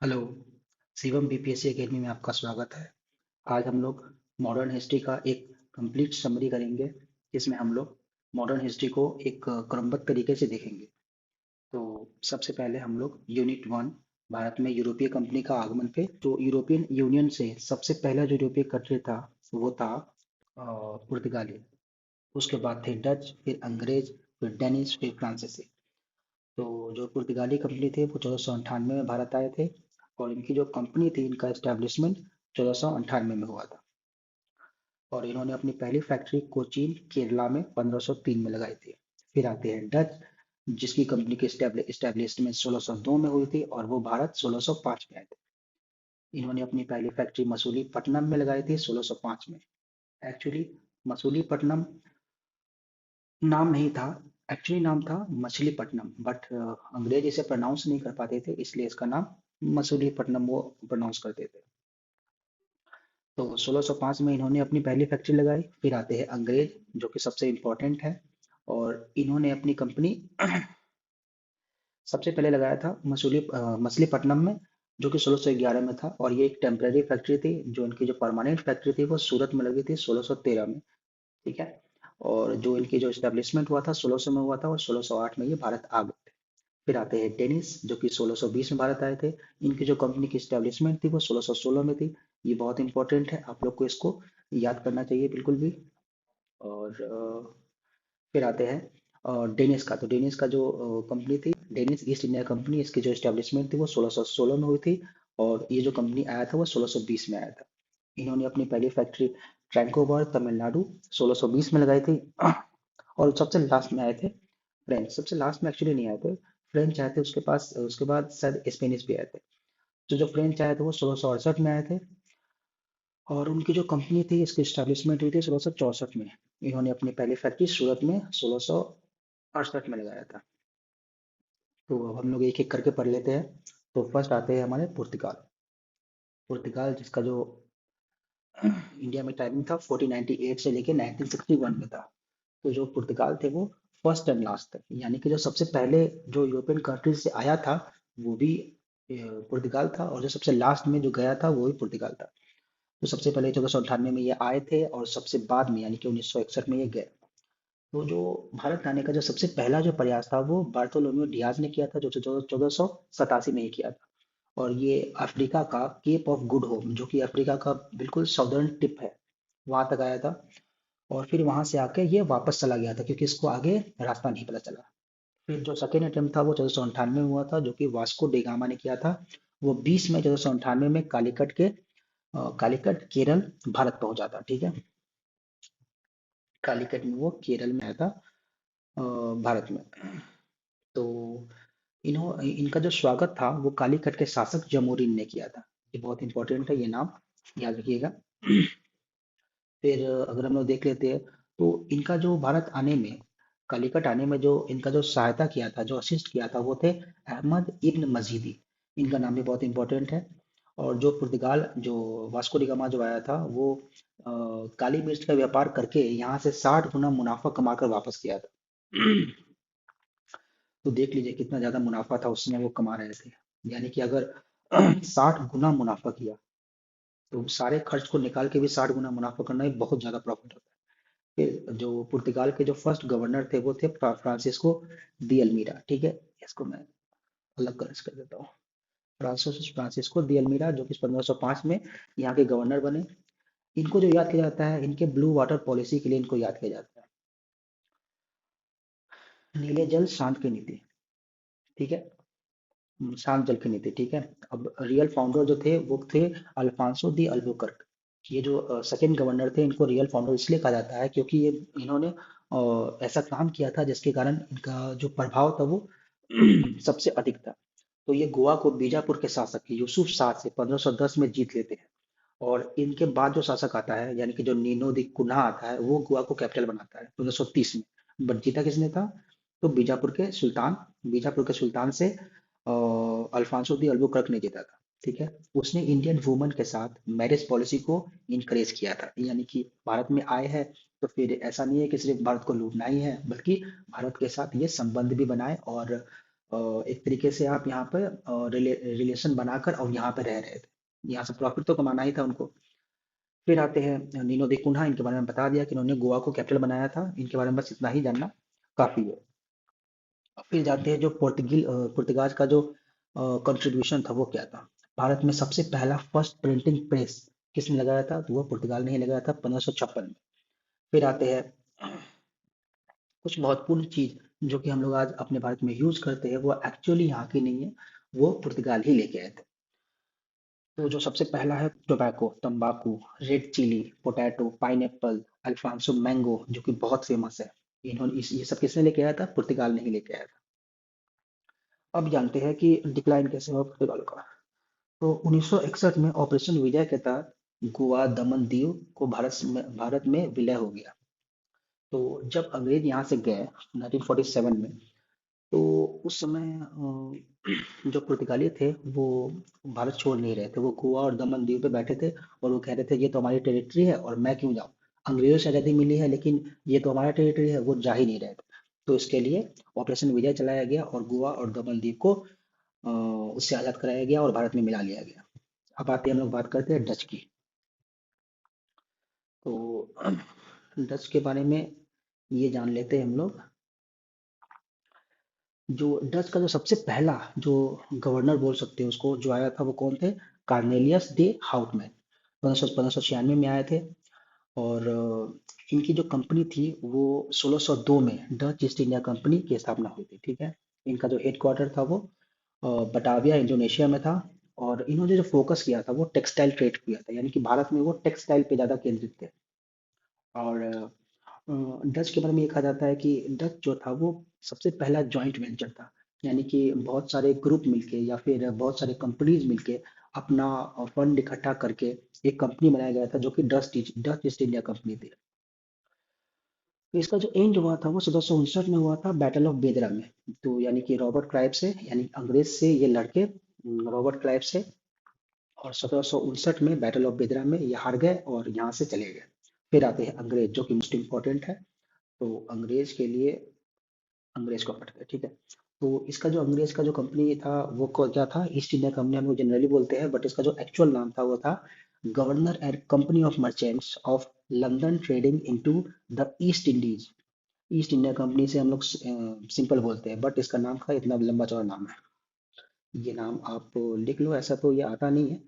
Hello. Shivam BPSC academy में आपका स्वागत है। आज हम लोग मॉडर्न हिस्ट्री का एक कंप्लीट समरी करेंगे, जिसमें हम लोग मॉडर्न हिस्ट्री को एक क्रमबद्ध तरीके से देखेंगे। तो सबसे पहले हम लोग यूनिट वन, भारत में यूरोपीय कंपनी का आगमन पे। तो यूरोपियन यूनियन से सबसे पहला जो यूरोपीय कंट्री था वो था पुर्तगाली। उसके बाद थे डच, फिर अंग्रेज, फिर डेनिश, फिर फ्रांसीसी। तो जो पुर्तगाली कंपनी थी वो 1498 में भारत आए थे, और इनकी जो कंपनी थी इनका एस्टेब्लिशमेंट 1498 में हुआ था। और इन्होंने अपनी पहली फैक्ट्री कोचीन केरला में 1503 में लगाई थी। फिर आते हैं डच, जिसकी कंपनी की एस्टेब्लिशमेंट 1602 में हुई थी, और वो भारत 1605 में आए थे। इन्होंने अपनी पहली फैक्ट्री मसूलीपट्टनम में लगाई थी 1605 में। एक्चुअली मसूलीपट्टनम नाम नहीं था, एक्चुअली नाम था मछलीपट्टनम, बट अंग्रेज इसे प्रोनाउंस नहीं कर पाते थे, इसलिए इसका नाम मसूलीपट्टनम वो प्रोनाउंस करते थे। तो 1605 में इन्होंने अपनी पहली फैक्ट्री लगाई। फिर आते हैं अंग्रेज, जो कि सबसे इम्पोर्टेंट है, और इन्होंने अपनी कंपनी सबसे पहले लगाया था मछलीपट्टनम में, जो कि 1611 में था। और ये एक टेम्पररी फैक्ट्री थी। जो इनकी जो परमानेंट फैक्ट्री थी वो सूरत में लगी थी 1613 में। ठीक है। और जो इनकी जो एस्टेब्लिशमेंट हुआ था 1600 में हुआ था, और 1608 में ये भारत आ गए थे। फिर आते हैं डेनिस, जो कि 1620 में भारत आए थे। इनकी जो कंपनी की एस्टेब्लिशमेंट थी वो 1616 में थी। ये बहुत इंपॉर्टेंट है, आप लोग को इसको याद करना चाहिए बिल्कुल भी। और फिर आते हैं डेनिस का। तो डेनिस का जो कंपनी थी, डेनिस ईस्ट इंडिया कंपनी, इसकी जो एस्टेब्लिशमेंट थी वो 1616 में हुई थी। और ये जो कंपनी आया था वो 1620 में आया था। इन्होंने अपनी पहली फैक्ट्री ट्रैंकोवर, तमिलनाडु, 1620 में लगाई थी। और सबसे लास्ट में आए थे फ्रेंच। सबसे लास्ट में एक्चुअली नहीं आए थे, फ्रेंच आए थे उसके पास, उसके बाद शायद स्पेनिश भी आए थे। तो जो फ्रेंच आए थे वो 1668 में आए थे। और उनकी जो कंपनी थी इसकी स्टैब्लिशमेंट हुई थी 1664 में। इन्होंने अपनी पहली फैक्ट्री सूरत में 1668 में लगाया था। तो अब हम लोग एक एक करके पढ़ लेते हैं। तो फर्स्ट आते हैं हमारे पुर्तगाल। पुर्तगाल, जिसका जो इंडिया में टाइमिंग था 1498 से लेके 1961 में था। तो जो पुर्तगाल थे वो फर्स्ट एंड लास्ट तक, यानी कि जो सबसे पहले जो यूरोपियन कंट्रीज से आया था वो भी पुर्तगाल था, और जो सबसे लास्ट में जो गया था वो भी पुर्तगाल था। तो सबसे पहले 1498 में ये आए थे, और सबसे बाद में यानी कि 1961 में ये गए। तो जो भारत आने का जो सबसे पहला जो प्रयास था वो बार्थोलोम्यू डियाज ने किया था, जो 1487 में ही किया था। और ये अफ्रीका का केप ऑफ गुड होप, जो कि अफ्रीका का बिल्कुल साउदर्न टिप है, वहां तक आया था। और फिर वहां से आके ये वापस चला गया था, क्योंकि इसको आगे रास्ता नहीं पता चला। फिर जो सेकेंड अटेम्प्ट था वो 1498 में हुआ था, जो कि वास्को डेगामा ने किया था। वो 20 मई 1498 में कालीकट केरल भारत पहुंचा था। ठीक है। कालीकट में वो केरल में आया था, भारत में। तो इनका जो स्वागत था वो कालीकट के शासक जमोरिन ने किया था। ये बहुत इंपॉर्टेंट है, ये नाम याद रखिएगा। फिर अगर हम लोग देख लेते हैं, तो इनका जो भारत आने में, कालीकट आने में जो इनका जो सहायता किया था, जो असिस्ट किया था, वो थे अहमद इब्न मजीदी। इनका नाम भी बहुत इंपॉर्टेंट है। और जो पुर्तगाल, जो वास्को डी गामा जो आया था, वो काली मिर्च का व्यापार करके यहाँ से 60 गुना मुनाफा कमाकर वापस किया था। तो देख लीजिए कितना ज्यादा मुनाफा था उस समय वो कमा रहे थे। यानी कि अगर 60 गुना मुनाफा किया, तो सारे खर्च को निकाल के भी 60 गुना मुनाफा करना ही बहुत ज्यादा प्रॉफिट होता है। फिर जो पुर्तगाल के जो फर्स्ट गवर्नर थे वो थे फ्रांसिस्को दी अल्मीरा। ठीक है। इसको मैं अलग कर देता हूँ। फ्रांसिस्को दी अल्मीरा, जो कि 1505 में यहाँ के गवर्नर बने। इनको जो याद किया जाता है, इनके ब्लू वाटर पॉलिसी के लिए इनको याद किया जाता है। नीले जल शांत की नीति। ठीक है। शांत जल की नीति। ठीक है। अब रियल फाउंडर जो थे वो थे अल्फांसो दी अल्बुकर्क। ये जो सेकंड गवर्नर थे, इनको रियल फाउंडर इसलिए कहा जाता है क्योंकि ये इन्होंने ऐसा काम किया था जिसके कारण इनका जो प्रभाव था वो सबसे अधिक था। तो ये गोवा को बीजापुर के शासक यूसुफ शाह से 1510 में जीत लेते हैं। और इनके बाद जो शासक आता है, यानी कि जो नीनो दी कुन्हा आता है, वो गोवा को कैपिटल बनाता है 1530 में। बट जीता किसने था? तो बीजापुर के सुल्तान से अल्फांसो दी अल्बुकर्क ने जीता था। ठीक है। उसने इंडियन वुमन के साथ मैरिज पॉलिसी को इनकरेज किया था, यानी कि भारत में आए हैं तो फिर ऐसा नहीं है कि सिर्फ भारत को लूटना ही है, बल्कि भारत के साथ ये संबंध भी बनाए, और एक तरीके से आप यहाँ पे रिलेशन बनाकर और यहाँ पे रह रहे थे, यहाँ से प्रॉफिट तो कमाना ही था उनको। फिर आते हैं नीनो दी कुन्हा, इनके बारे में बता दिया कि इन्होंने गोवा को कैपिटल बनाया था, इनके बारे में बस इतना ही जानना काफी है। और फिर जाते हैं जो पुर्तगाज का जो कंट्रीब्यूशन था वो क्या था। भारत में सबसे पहला फर्स्ट प्रिंटिंग प्रेस किसने लगाया था, तो वो पुर्तगाल ने ही लगाया था 1556 में। फिर आते हैं कुछ महत्वपूर्ण चीज जो कि हम लोग आज अपने भारत में यूज करते हैं, वो एक्चुअली यहाँ की नहीं है, वो पुर्तगाल ही लेके आए थे। तो जो सबसे पहला है टोबैको, तंबाकू, red chilli, potato, pineapple, Alphonso mango जो कि बहुत फेमस है। इन्होंने ये सब किसने लेके आया था, पुर्तगाल ने ही लेके आया था। अब जानते हैं कि डिक्लाइन कैसे हुआ पुर्तगाल का। तो 1961 में ऑपरेशन विजय के तहत गोवा, दमन, दीव को भारत में विलय हो गया। तो जब अंग्रेज यहाँ से गए 1947 में, तो उस समय जो पुर्तगाली थे वो भारत छोड़ नहीं रहे थे, वो गोवा और दमन दीव पे बैठे थे और वो कह रहे थे ये तो हमारी टेरिटरी है और मैं क्यों जाऊं, अंग्रेजों से आज़ादी मिली है लेकिन ये तो हमारा टेरिटरी है, वो जा ही नहीं रहे थे। तो इसके लिए ऑपरेशन विजय चलाया गया और गोवा और दमन दीव को उससे आज़ाद कराया गया और भारत में मिला लिया गया। अब आते हैं हम लोग बात करते हैं डच की। तो डच के बारे में ये जान लेते हैं हम लोग। जो डच का जो सबसे पहला जो गवर्नर बोल सकते हैं उसको, जो आया था वो कौन थे, कार्नेलियस दे हाउटमैन। 1596 में आए थे। और इनकी जो कंपनी थी वो 1602 में डच ईस्ट इंडिया कंपनी की स्थापना हुई थी, ठीक है। इनका जो हेडक्वार्टर था वो बटाविया इंडोनेशिया में था। और इन्होंने जो फोकस किया था वो टेक्सटाइल ट्रेड किया था, यानी कि भारत में वो टेक्सटाइल पे ज्यादा केंद्रित थे। और डच के बारे में ये कहा जाता है कि डच जो था वो सबसे पहला जॉइंट वेंचर था, यानी कि बहुत सारे ग्रुप मिलके या फिर बहुत सारे कंपनीज मिलके अपना फंड इकट्ठा करके एक कंपनी बनाया गया था जो कि डच ईस्ट इंडिया कंपनी थी। तो इसका जो एंड हुआ था वो 1759 में हुआ था बैटल ऑफ बेदरा में। तो यानी कि रॉबर्ट क्लाइव से, यानी अंग्रेज से ये लड़के रॉबर्ट क्लाइव से, और 1759 में बैटल ऑफ बेदरा में ये हार गए और यहाँ से चले गए। फिर आते हैं अंग्रेज जो कि मोस्ट इंपॉर्टेंट है। तो अंग्रेज के लिए अंग्रेज को पट गए, ठीक है। तो इसका जो अंग्रेज का जो कंपनी था वो क्या था, ईस्ट इंडिया कंपनी हम लोग जनरली बोलते हैं, बट इसका जो एक्चुअल नाम था वो था governor and company of merchants of London trading into the east Indies. East India company से हम लोग सिंपल बोलते हैं, बट इसका नाम का इतना लंबा चौड़ा नाम है। ये नाम आप लिख लो, ऐसा तो ये आता नहीं है,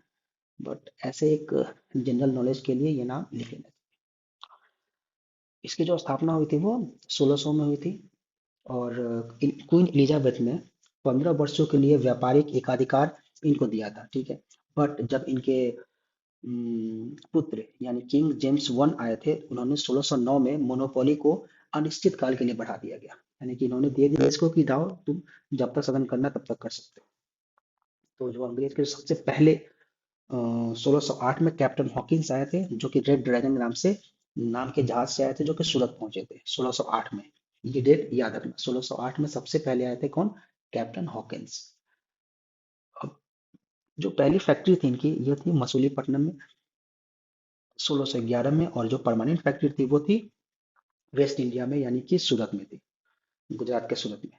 बट ऐसे एक जनरल नॉलेज के लिए ये नाम लिख लेना। इसकी जो स्थापना हुई थी वो 1600 में हुई थी। और क्वीन एलिजाबेथ ने 15 वर्षों के लिए व्यापारिक एकाधिकार इनको दिया था, ठीक है। बट जब इनके पुत्र यानी किंग जेम्स वन आए थे, उन्होंने 1609 में मोनोपोली को अनिश्चित काल के लिए बढ़ा दिया गया, यानी कि इन्होंने दे दिया इसको कि जाओ तुम जब तक सदन करना तब तक कर सकते हो। तो जो अंग्रेज के सबसे पहले 1608 में कैप्टन हॉकिंस आए थे जो कि रेड ड्रैगन नाम के जहाज से आए थे, जो कि सूरत पहुंचे थे 1608 में। ये डेट याद रखना, 1608 में सबसे पहले आए थे कौन, कैप्टन हॉकिंस। अब जो पहली फैक्ट्री थी इनकी ये थी मसूलीपट्टनम में 1611 में, और जो परमानेंट फैक्ट्री थी वो थी वेस्ट इंडिया में, यानी कि सूरत में थी, गुजरात के सूरत में।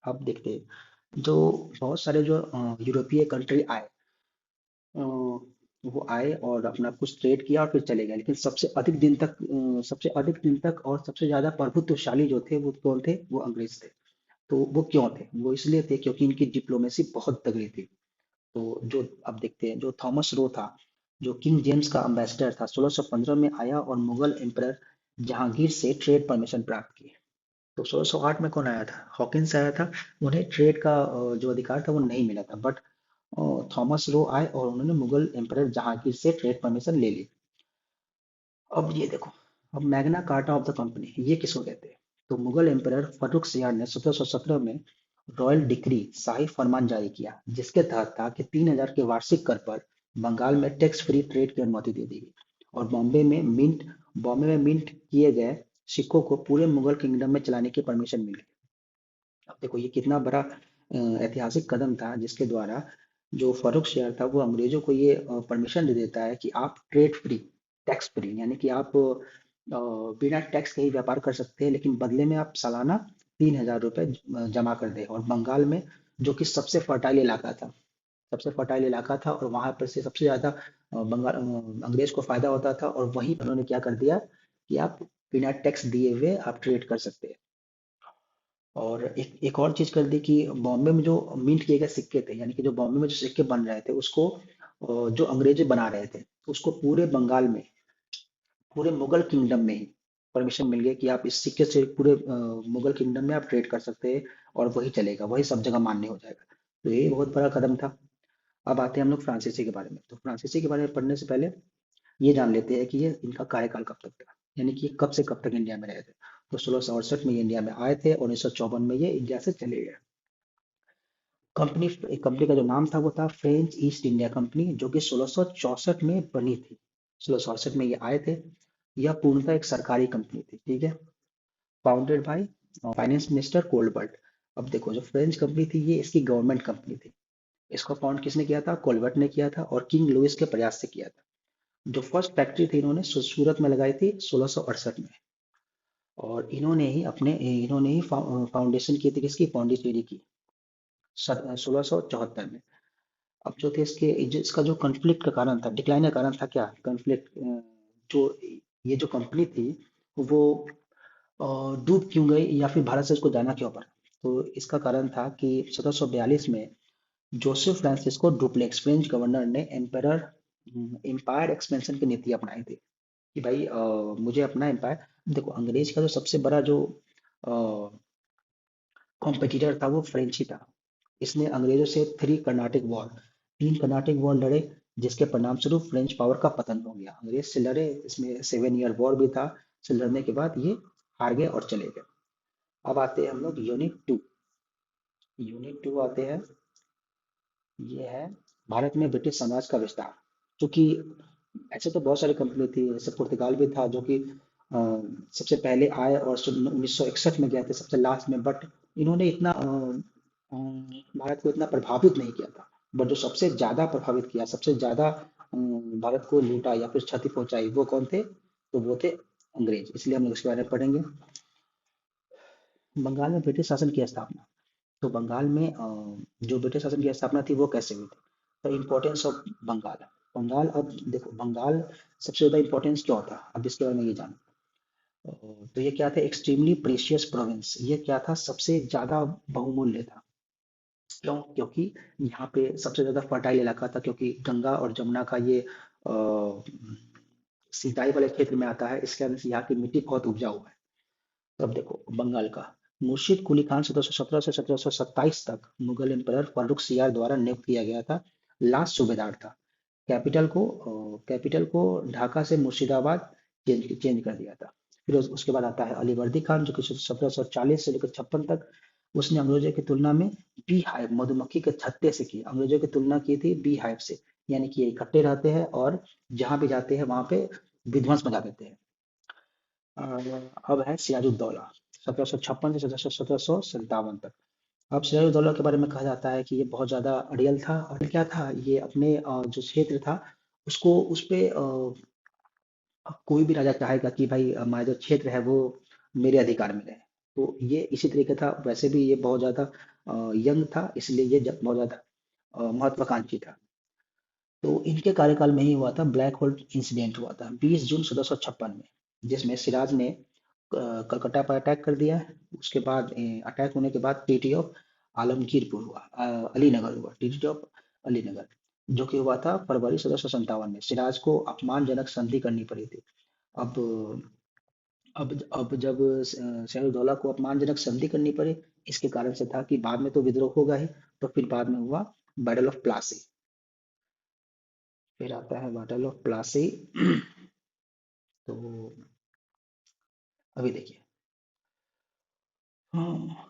अब देखते हैं जो बहुत सारे जो यूरोपीय कंट्री आए, वो आए और अपना कुछ ट्रेड किया और फिर चले गए, लेकिन सबसे अधिक दिन तक और सबसे ज्यादा प्रभुत्वशाली जो थे वो कौन थे, वो अंग्रेज थे। तो वो क्यों थे, वो इसलिए थे क्योंकि इनकी डिप्लोमेसी बहुत तगड़ी थी। तो जो अब देखते हैं जो थॉमस रो था, जो किंग जेम्स का अम्बेसडर था, 1615 में आया और मुगल एम्परर जहांगीर से ट्रेड परमिशन प्राप्त की। तो 1608 में कौन आया था, हॉकिंस आया था। उन्हें ट्रेड का जो अधिकार था वो नहीं मिला था, बट थॉमस रो आए और उन्होंने मुगल एम्परर जहांगीर से ट्रेड परमिशन ले ली। अब ये देखो, अब Magna carta of the company ये किसको कहते हैं। तो मुगल एम्परर फर्रुख सियार ने 1717 में रॉयल डिक्री शाही फरमान जारी किया, जिसके तहत था कि 3000 के वार्षिक कर पर बंगाल में टैक्स फ्री ट्रेड की अनुमति दे दी गई। और बॉम्बे में मिंट किए गए सिक्कों को पूरे मुगल किंगडम में चलाने की परमिशन मिल गई। अब देखो ये कितना बड़ा ऐतिहासिक कदम था, जिसके द्वारा जो फर्रुख सियार था वो अंग्रेजों को ये परमिशन दे देता है कि आप ट्रेड फ्री, टैक्स फ्री, यानी कि आप बिना टैक्स के ही व्यापार कर सकते हैं, लेकिन बदले में आप सालाना 3000 रुपए जमा कर दे। और बंगाल में जो कि सबसे फर्टाइल इलाका था, सबसे फर्टाइल इलाका था, और वहां पर से सबसे ज्यादा अंग्रेज को फायदा होता था। और वहीं पर उन्होंने क्या कर दिया कि आप बिना टैक्स दिए हुए आप ट्रेड कर सकते हैं। और एक एक और चीज कर दी कि बॉम्बे में जो मिंट किए गए सिक्के थे, यानी कि जो बॉम्बे में जो सिक्के बन रहे थे उसको जो अंग्रेज बना रहे थे उसको पूरे बंगाल में, पूरे मुगल किंगडम में ही परमिशन मिल गई कि आप इस सिक्के से पूरे मुगल किंगडम में आप ट्रेड कर सकते हैं, और वही चलेगा, वही सब जगह मान्य हो जाएगा। तो ये बहुत बड़ा कदम था। अब आते हैं हम लोग फ्रांसीसी के बारे में। तो फ्रांसीसी के बारे में पढ़ने से पहले ये जान लेते हैं कि ये इनका कार्यकाल कब तक था, यानी कि ये कब से कब तक इंडिया में रहे थे। तो 1668 में ये इंडिया में आए थे और 1954 में ये इंडिया से चले गए। कंपनी कंपनी का जो नाम था वो था फ्रेंच ईस्ट इंडिया कंपनी, जो कि 1664 में बनी थी। 1664 में ये आए थे। यह पूर्णतः एक सरकारी कंपनी थी, ठीक है। Founded by finance minister Colbert. अब देखो, जो फ्रेंच कंपनी थी ये इसकी गवर्नमेंट कंपनी थी। इसको फाउंड किसने किया था? कोलबर्ट ने किया था, और किंग लुइस के प्रयास से किया था। जो फर्स्ट फैक्ट्री थी इन्होंने सूरत में लगाई थी 1668 में। और इन्होंने ही फाउंडेशन की थी, किसकी? पौंडीचेरी की, 1674 में। अब जो थे इसका जो कॉन्फ्लिक्ट का कारण था, डिक्लाइन का कारण था क्या? कॉन्फ्लिक्ट, जो ये जो कंपनी थी वो डूब क्यों गई, या फिर भारत से इसको जाना क्यों पड़ा? तो इसका कारण था कि 1742 में Joseph Francisco duplex French governor ने एम्पायर एक्सपेंशन की नीति अपनाई थी कि भाई मुझे अपना एम्पायर। देखो, अंग्रेज का जो सबसे बड़ा जो कॉम्पिटिटर था वो फ्रेंच ही था। इसने अंग्रेजों से तीन कर्नाटिक वॉर लड़े, जिसके परिणाम स्वरूप फ्रेंच पावर का पतन हो गया। अंग्रेज से लड़े, इसमें 7 ईयर वॉर भी था। से लड़ने के बाद ये हार गए और चले गए। अब आते हैं हम लोग यूनिट 2। यूनिट 2 आते हैं। ये है भारत में ब्रिटिश साम्राज्य का विस्तार। क्योंकि ऐसे तो बहुत सारी कंपनी थी, जैसे पुर्तगाल भी था जो कि सबसे पहले आए और 1961 में गए थे सबसे लास्ट में। बट इन्होंने इतना भारत को इतना प्रभावित नहीं किया था। बट जो सबसे ज्यादा प्रभावित किया, सबसे ज्यादा भारत को लूटा या फिर क्षति पहुंचाई, वो कौन थे? तो वो थे अंग्रेज। इसलिए हम लोग इसके बारे में पढ़ेंगे। बंगाल में ब्रिटिश शासन की स्थापना। तो बंगाल में जो ब्रिटिश शासन की स्थापना थी वो कैसे हुई थी? The importance of Bengal. Bengal, अब देखो बंगाल सबसे ज्यादा इम्पोर्टेंस क्यों था, अब इसके बारे में ये जानो। तो ये क्या था? Extremely precious province. ये क्या था? सबसे ज्यादा बहुमूल्य था। क्यों? क्योंकि यहाँ पे सबसे ज्यादा फर्टाइल इलाका था, क्योंकि गंगा और जमुना का ये सिंचाई वाले क्षेत्र में आता है। इसके वजह से यहाँ की मिट्टी बहुत उपजाऊ है। तो अब देखो बंगाल का, मुर्शिद कुली खान 1717 से 1727 तक मुगल एम्परर फर्रुख सियार द्वारा नियुक्त किया गया था। लास्ट सूबेदार था। कैपिटल को ढाका से मुर्शिदाबाद चेंज कर दिया था। फिर उसके बाद आता है अलीवर्दी खान, जो कि 1740 से लेकर 56 तक। उसने अंग्रेजों की तुलना में बी हाइव, मधुमक्खी के छत्ते से की, अंग्रेजों की तुलना की थी बी हाइव से। यानी कि ये इकट्ठे रहते हैं और जहां भी जाते हैं वहां पे विध्वंस मचा देते हैं। अब है सिराजुद्दौला, 1756 से 1757 तक। अब सिराजुद्दौला के बारे में कहा जाता है कि ये बहुत ज्यादा अड़ियल था। और क्या था, ये अपने जो क्षेत्र था उसको उस पे कोई भी राजा चाहेगा कि भाई हमारा जो क्षेत्र है वो मेरे अधिकार में रहे। तो ये इसी तरीके था। वैसे भी ये बहुत ज्यादा यंग था, इसलिए ये बहुत ज्यादा महत्वाकांक्षी था। तो इनके कार्यकाल में ही हुआ था ब्लैक होल इंसिडेंट, हुआ था 20 जून 1756 में, जिसमें सिराज ने कलकत्ता पर अटैक कर दिया। उसके बाद अटैक होने के बाद ट्रीटी ऑफ आलमगीरपुर हुआ, अलीनगर हुआ, ट्रीटी ऑफ अलीनगर, जो कि हुआ था फरवरी 1757 में। सिराज को अपमानजनक संधि करनी पड़ी थी। अब अब जब सिराजुद्दौला को अपमानजनक संधि करनी पड़ी, इसके कारण से था कि बाद में तो विद्रोह होगा ही। तो फिर बाद में हुआ बैटल ऑफ प्लासी। फिर आता है बैटल ऑफ प्लासी। तो अभी देखिए, हाँ,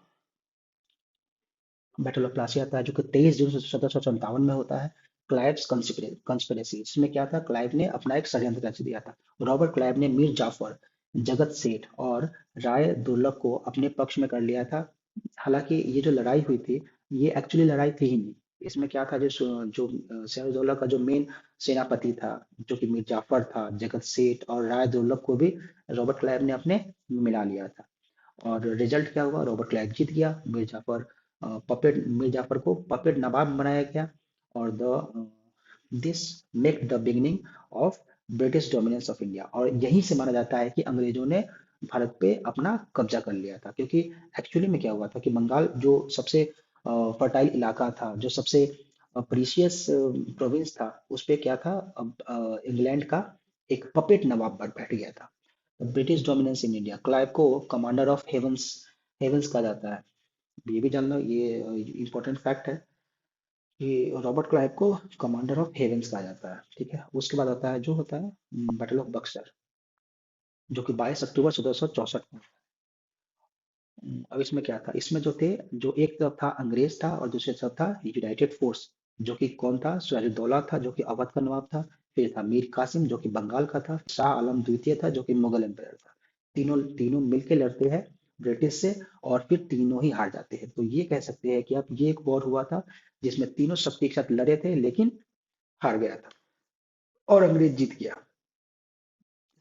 बैटल ऑफ प्लासी आता है जो कि 23 जून 1757 में होता है। क्लाइव्स कंस्पिरेसी, इसमें क्या था? क्लाइव ने अपना एक षड्यंत्र रच दिया था। रॉबर्ट क्लाइव ने मीर जाफर, जगत सेठ और राय दुर्लभ को अपने पक्ष में कर लिया था। हालांकि ये जो लड़ाई हुई थी, ये एक्चुअली लड़ाई थी ही नहीं। इसमें क्या था, जो सिराजुद्दौला का जो मेन सेनापति था, जो कि मीर जाफर था, जगत सेठ और राय दुर्लभ को भी रॉबर्ट क्लाइव ने अपने मिला लिया था। और रिजल्ट क्या हुआ? रॉबर्ट क्लाइव जीत गया, मीर जाफर पपेट मीर जाफर को पपेट नवाब बनाया गया। और the this make the beginning of British dominance of India. और यहीं से माना जाता है कि अंग्रेजों ने भारत पे अपना कब्जा कर लिया था, क्योंकि एक्चुअली में क्या हुआ था कि बंगाल जो सबसे फर्टाइल इलाका था, जो सबसे प्रीशियस प्रोविंस था, उस पे क्या था, इंग्लैंड का एक पपेट नवाब बैठ गया था। British dominance in India, Clive को कमांडर ऑफ हेवंस हेवंस कहा जाता है। ये भी जान लो, ये इंपॉर्टेंट फैक्ट है कि रॉबर्ट क्लाइव को कमांडर ऑफ हेवंस कहा जाता है। ठीक है, उसके बाद आता है जो होता है बैटल ऑफ बक्सर, जो कि 22 अक्टूबर 1764 में। अब इसमें क्या था, इसमें जो थे, जो एक तरफ था अंग्रेज था और दूसरी तरफ था यूनाइटेड फोर्स, जो कि कौन था, सिराजुद्दौला था जो कि अवध का नवाब था, फिर था मीर कासिम जो कि बंगाल का था, शाह आलम द्वितीय था जो कि मुगल एम्पायर था। तीनों तीनों मिलकर लड़ते हैं ब्रिटिश से, और फिर तीनों ही हार जाते हैं। तो ये कह सकते हैं कि अब ये एक वॉर हुआ था जिसमें तीनों शक्ति के साथ लड़े थे, लेकिन हार गया था और अंग्रेज जीत गया।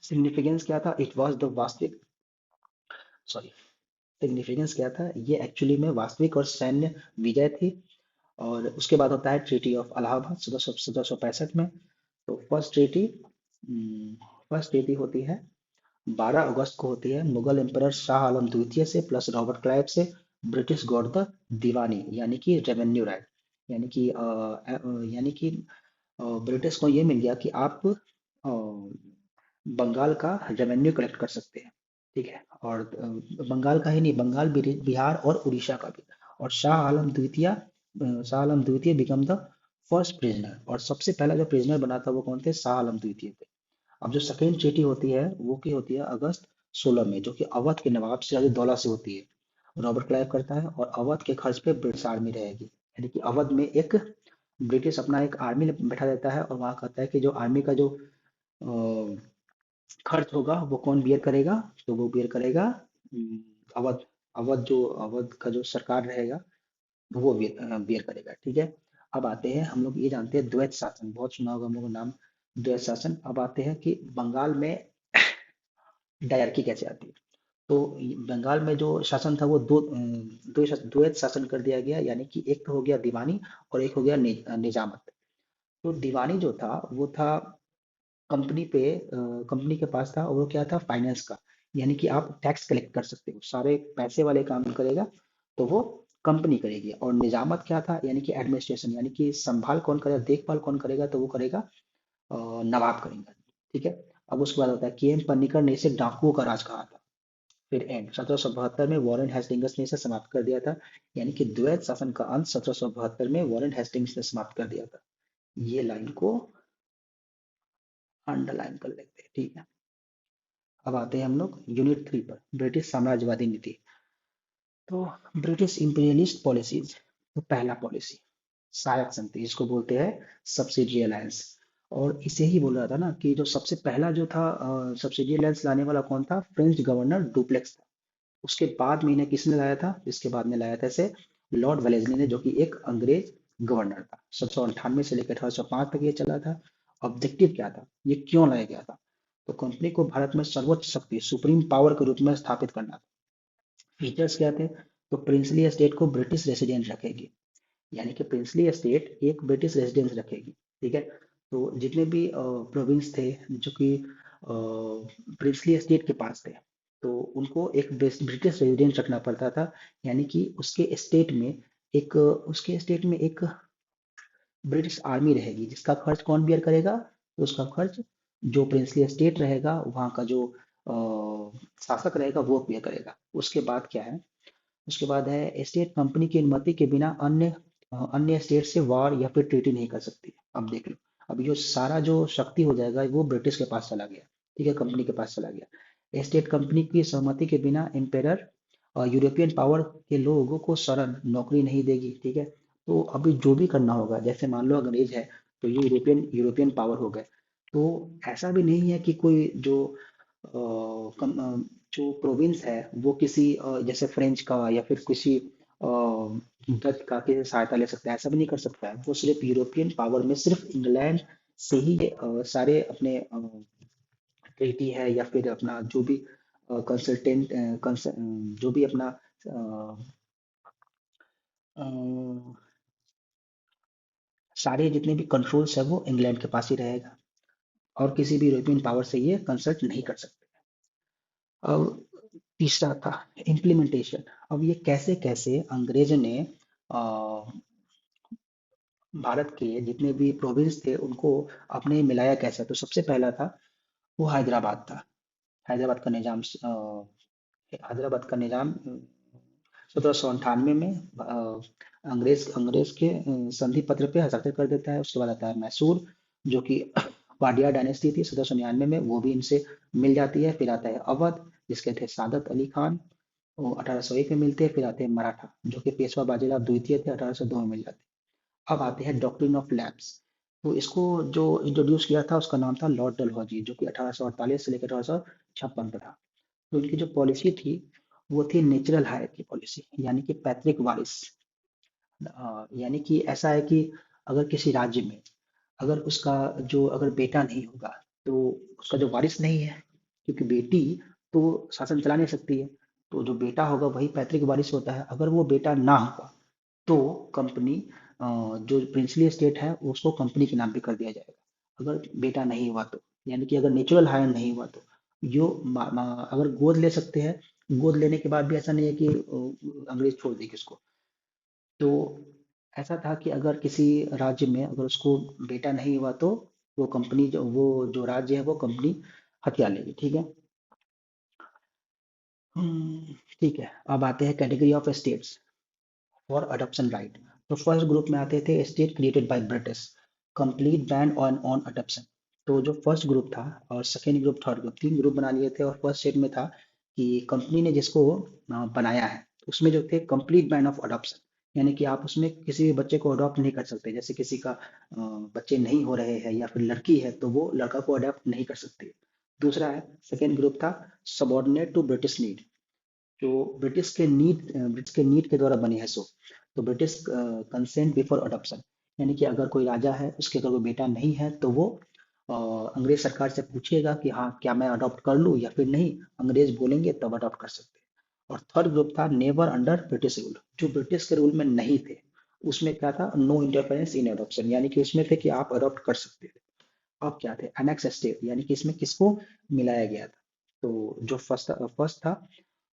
सिग्निफिकेंस क्या था, इट वॉज द वास्तविक, सॉरी, सिग्निफिकेंस क्या था, ये एक्चुअली में वास्तविक और सैन्य विजय थी। और उसके बाद होता है ट्रीटी ऑफ इलाहाबाद 1765 में। तो फर्स्ट ट्रीटी होती है 12 अगस्त को, होती है मुगल एम्परर शाह आलम द्वितीय से प्लस रॉबर्ट क्लाइव से ब्रिटिश गॉट द दीवानी, यानी कि रेवेन्यू राइट, यानी कि यानी कि ब्रिटिश को ये मिल गया कि आप बंगाल का रेवेन्यू कलेक्ट कर सकते हैं। ठीक है, और बंगाल का ही नहीं, बंगाल, बिहार और उड़ीसा का भी। और शाह आलम द्वितीय बिकम द फर्स्ट प्रिजनर, और सबसे पहला जो प्रिजनर बना था वो कौन थे, शाह आलम द्वितीय थे। अब जो सेकेंड ट्रीटी होती है वो की होती है अगस्त 16 में, जो कि अवध के नवाब सिराजुद्दौला से होती है। रॉबर्ट क्लाइव करता है, और अवध के खर्च पे ब्रिटिश आर्मी रहेगी, यानी कि अवध में एक ब्रिटिश अपना एक आर्मी बैठा देता है, और वहां कहता है कि जो आर्मी का जो खर्च होगा वो कौन बियर करेगा, तो वो बियर करेगा अवध, अवध का जो सरकार रहेगा वो बियर करेगा। ठीक है, अब आते हैं, हम लोग ये जानते हैं द्वैत शासन, बहुत सुना होगा हम लोगों को नाम, द्वैत शासन। अब आते हैं कि बंगाल में डायरकी कैसे आती है। तो बंगाल में जो शासन था वो द्वैत शासन कर दिया गया, यानी कि एक तो हो गया दीवानी और एक हो गया निजामत। तो दीवानी जो था वो था कंपनी के पास था, और वो क्या था, फाइनेंस का, यानी कि आप टैक्स कलेक्ट कर सकते हो, सारे पैसे वाले काम करेगा तो वो कंपनी करेगी। और निजामत क्या था, यानी कि एडमिनिस्ट्रेशन, यानी कि संभाल कौन करेगा, देखभाल कौन करेगा, तो वो करेगा नवाब करेंगे। ठीक है, अब उसके बाद होता है के एम पन्नीकर ने इसे डाकुओं का राज कहा था। फिर एंड 1772 में वॉरेन हेस्टिंग्स ने इसे समाप्त कर दिया था, यानी कि द्वैत शासन का अंत 1772 में वॉरेन हेस्टिंग्स ने समाप्त कर दिया था। ये लाइन को अंडरलाइन कर लेते हैं। ठीक है, अब आते हैं हम लोग यूनिट 3 पर, ब्रिटिश साम्राज्यवादी नीति। तो ब्रिटिश इंपीरियलिस्ट पॉलिसीज, तो पहला पॉलिसी सहायक संधि, इसको बोलते हैं सब्सिडी अलायंस। और इसे ही बोल रहा था ना कि जो सबसे पहला जो था सब्सिडी अलायंस लाने वाला कौन था, फ्रेंच गवर्नर डुप्लेक्स था। उसके बाद में इन्हें किसने लाया था, इसके बाद में लाया था इसे लॉर्ड वेलेस्ली ने, जो कि एक अंग्रेज गवर्नर था। 1798 से लेकर 1805 तक ये चला था। ऑब्जेक्टिव क्या था, ये क्यों लाया गया था, तो कंपनी को भारत में सर्वोच्च शक्ति, सुप्रीम पावर के रूप में स्थापित करना था। फीचर्स क्या थे, तो प्रिंसली एस्टेट को ब्रिटिश रेसिडेंट रखेगी, यानी कि प्रिंसली एस्टेट एक ब्रिटिश रेजिडेंस रखेगी। ठीक है, तो जितने भी प्रोविंस थे जो कि प्रिंसली एस्टेट के पास थे, तो उनको एक ब्रिटिश रेजिडेंट रखना पड़ता था, यानी कि उसके स्टेट में एक ब्रिटिश आर्मी रहेगी, जिसका खर्च कौन बियर करेगा, तो उसका खर्च जो प्रिंसली एस्टेट रहेगा वहाँ का जो शासक रहेगा वो बियर करेगा। उसके बाद क्या है, उसके बाद है एस्टेट कंपनी की अनुमति के बिना अन्य स्टेट से वॉर या फिर ट्रीटी नहीं कर सकती। अब देख लो, अब ये सारा जो शक्ति हो जाएगा वो ब्रिटिश के पास चला गया। ठीक है, कंपनी के पास चला गया। एस्टेट कंपनी की सहमति के बिना एम्पेरर और यूरोपियन पावर के लोगों को शरण नौकरी नहीं देगी। ठीक है, तो अभी जो भी करना होगा, जैसे मान लो अंग्रेज है तो ये यूरोपियन पावर हो गए। तो ऐसा भी नहीं है कि कोई जो प्रोविंस है वो किसी जैसे फ्रेंच का या फिर किसी डच का की सहायता ले सकता है, ऐसा भी नहीं कर सकता है। वो सिर्फ यूरोपियन पावर में सिर्फ इंग्लैंड से ही ये, सारे अपने ट्रीटी है या फिर अपना जो भी कंसल्टेंट जो भी अपना अ, सारे जितने भी कंट्रोल्स है वो इंग्लैंड के पास ही रहेगा और किसी भी यूरोपियन पावर से ये कंसल्ट नहीं कर सकते। अब तीसरा था इम्प्लीमेंटेशन। अब ये कैसे कैसे अंग्रेज ने अ, भारत के जितने भी प्रोविंस थे उनको अपने मिलाया कैसे, तो सबसे पहला था वो हैदराबाद था। हैदराबाद का निजाम हैदराबाद का निजाम 1798 में अंग्रेज अंग्रेज के संधि पत्र पे हस्ताक्षर कर देता है। उसके बाद आता है मैसूर, जो कि वाडिया डायनेस्टी थी 1799 में, वो भी इनसे मिल जाती है। फिर आता है अवध, जिसके थे सादत अली खान, वो 1801 में मिलते हैं। फिर आते हैं मराठा, जो कि पेशवा बाजीराव द्वितीय थे, 1802 में मिल जाते हैं। अब आते हैं डॉक्ट्रिन ऑफ लैब्स। तो इसको जो इंट्रोड्यूस किया था उसका नाम था लॉर्ड डलहौजी, जो कि 1848 से लेकर 1856 का था। तो इनकी जो पॉलिसी थी वो थी नेचुरल हायर की पॉलिसी, यानी कि पैतृक वारिस। यानी कि ऐसा है कि अगर किसी राज्य में अगर उसका जो अगर बेटा नहीं होगा तो उसका जो वारिस नहीं है, क्योंकि बेटी तो शासन चला नहीं सकती है, तो जो बेटा होगा वही पैतृक वारिस होता है। अगर वो बेटा ना होगा तो कंपनी जो प्रिंसली एस्टेट है उसको कंपनी के नाम पे कर दिया जाएगा। अगर बेटा नहीं हुआ तो, यानी कि अगर नेचुरल हायर नहीं हुआ तो जो अगर गोद ले सकते हैं। गोद लेने के बाद भी ऐसा नहीं है कि अंग्रेज छोड़ देगी उसको। तो ऐसा था कि अगर किसी राज्य में अगर उसको बेटा नहीं हुआ तो वो जो राज्य है वो कंपनी हथिया लेगी। ठीक है। ठीक है। अब आते हैं category of states for adoption right. तो फर्स्ट ग्रुप में आते थे state created by British, complete ban on on adoption. तो जो फर्स्ट ग्रुप था और सेकेंड ग्रुप थर्ड ग्रुप, तीन ग्रुप बना लिए थे। और फर्स्ट स्टेट में था कि कंपनी ने जिसको बनाया है उसमें जो थे कंप्लीट बैन ऑफ अडॉप्शन, यानी कि आप उसमें किसी भी बच्चे को अडॉप्ट नहीं कर सकते। जैसे किसी का बच्चे नहीं हो रहे हैं या फिर लड़की है तो वो लड़का को अडॉप्ट नहीं कर सकती। दूसरा है सेकेंड ग्रुप था सबॉर्डिनेट टू ब्रिटिश नीड, जो ब्रिटिश के नीड के द्वारा बनी है। सो तो ब्रिटिश कंसेंट बिफोर अडॉप्शन, यानी कि अगर कोई राजा है उसके अगर कोई बेटा नहीं है तो वो अंग्रेज सरकार से पूछेगा कि हाँ क्या मैं अडॉप्ट कर लूँ या फिर नहीं। अंग्रेज बोलेंगे तब अडॉप्ट कर सकते हैं। और थर्ड ग्रुप था नेवर अंडर ब्रिटिश रूल, जो ब्रिटिश के रूल में नहीं थे। उसमें क्या था, नो इंटरफेरेंस इन अडॉप्शन, यानी कि उसमें थे कि आप अडॉप्ट कर सकते थे। अब क्या थे अनेक्स स्टेट, यानी कि इसमें किसको मिलाया गया था। तो जो फर्स्ट था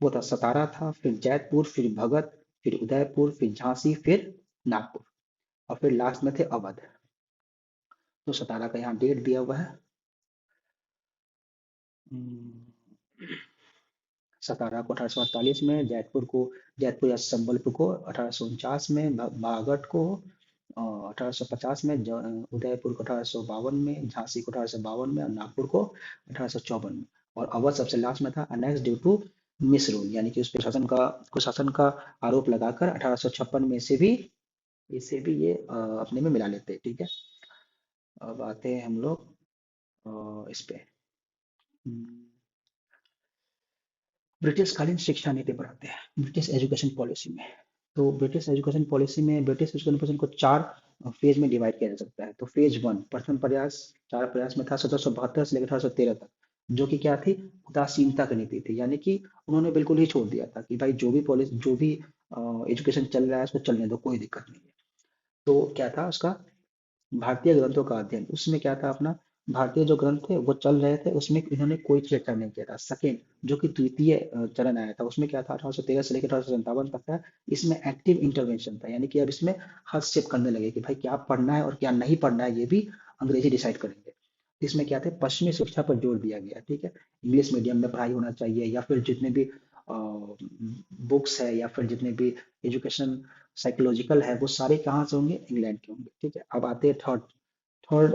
वो था सतारा था, फिर जैतपुर, फिर भगत, फिर उदयपुर, फिर झांसी, फिर नागपुर, और फिर लास्ट में थे अवध। तो सतारा का यहाँ डेट दिया हुआ है। हम्म, सतारा को 1848 में, जैतपुर या संबलपुर को 1849 में, बागट को 1850 में, उदयपुर को 1852 में, झांसी को 1852 में, और नागपुर को 1854 में। और अवध सबसे लास्ट में था annex due to misrule, यानी कि उस पे शासन का आरोप लगाकर 1856 में इसे भी ये अपने में मिला लेते हैं। ठीक है। अब आते हैं हम लोग इस पे ब्रिटिश कालीन शिक्षा नीति पर आते हैं, ब्रिटिश एजुकेशन पॉलिसी में। तो ब्रिटिश एजुकेशन पॉलिसी को चार फेज में डिवाइड किया जा सकता है। तो फेज वन, प्रथम प्रयास, चार प्रयास में था 1772 से लेकर 1813 तक, जो कि क्या थी, उदासीनता की नीति थी। यानी कि उन्होंने बिल्कुल ही छोड़ दिया था कि भाई जो भी एजुकेशन चल रहा है उसको चलने दो, कोई दिक्कत नहीं है। तो क्या था उसका, भारतीय ग्रंथों का अध्ययन, उसमें क्या था अपना, भारतीय जो ग्रंथ थे वो चल रहे थे, उसमें इन्होंने कोई छेड़छाड़ नहीं किया था। सेकेंड, जो कि द्वितीय चरण आया था उसमें क्या था, 1813 से लेकर 1857 तक था। इसमें एक्टिव इंटरवेंशन था, यानी कि अब इसमें हस्तक्षेप करने लगे कि भाई क्या पढ़ना है और क्या नहीं पढ़ना है ये भी अंग्रेजी डिसाइड करेंगे। इसमें क्या थे, पश्चिमी शिक्षा पर जोर दिया गया। ठीक है। इंग्लिश मीडियम में पढ़ाई होना चाहिए, या फिर जितने भी बुक्स है या फिर जितने भी एजुकेशन साइकोलॉजिकल है वो सारे कहाँ से होंगे, इंग्लैंड के होंगे। ठीक है। अब आते हैं थर्ड थर्ड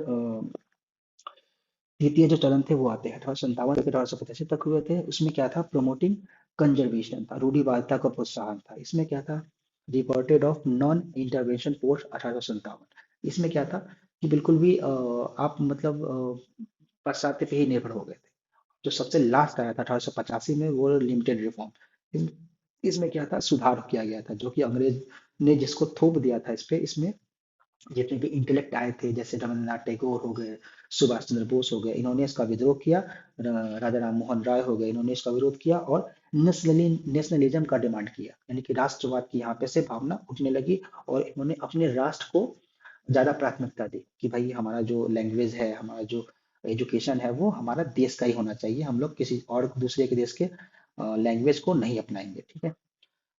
द्वितीय जो चरण थे वो आते हैं 1857 से 1885 तक हुए थे। उसमें क्या था, प्रमोटिंग कंजर्वेशन था, रूढ़िवादिता का प्रोत्साहन था। इसमें क्या था, reported of non intervention post 1857। इसमें क्या था कि बिल्कुल भी आप मतलब पश्चात्य पे ही निर्भर हो गए थे। जो सबसे लास्ट आया था 1885 में वो लिमिटेड रिफॉर्म। इसमें क्या था, सुधार किया गया था, जो कि अंग्रेज ने जिसको थोप दिया था इस पे। इसमें जितने भी इंटेलेक्ट आए थे जैसे रविन्द्रनाथ टैगोर हो गए, सुभाष चंद्र बोस हो गए, इन्होंने इसका विद्रोह किया। राजा राम मोहन राय हो गए, इन्होंने इसका विरोध किया। और नेशनलिज्म का डिमांड किया, यानी कि राष्ट्रवाद की यहाँ पे से भावना उठने लगी, और इन्होंने अपने राष्ट्र को ज्यादा प्राथमिकता दी कि भाई हमारा जो लैंग्वेज है, हमारा जो एजुकेशन है, वो हमारा देश का ही होना चाहिए, हम लोग किसी और दूसरे के देश के लैंग्वेज को नहीं अपनाएंगे। ठीक है।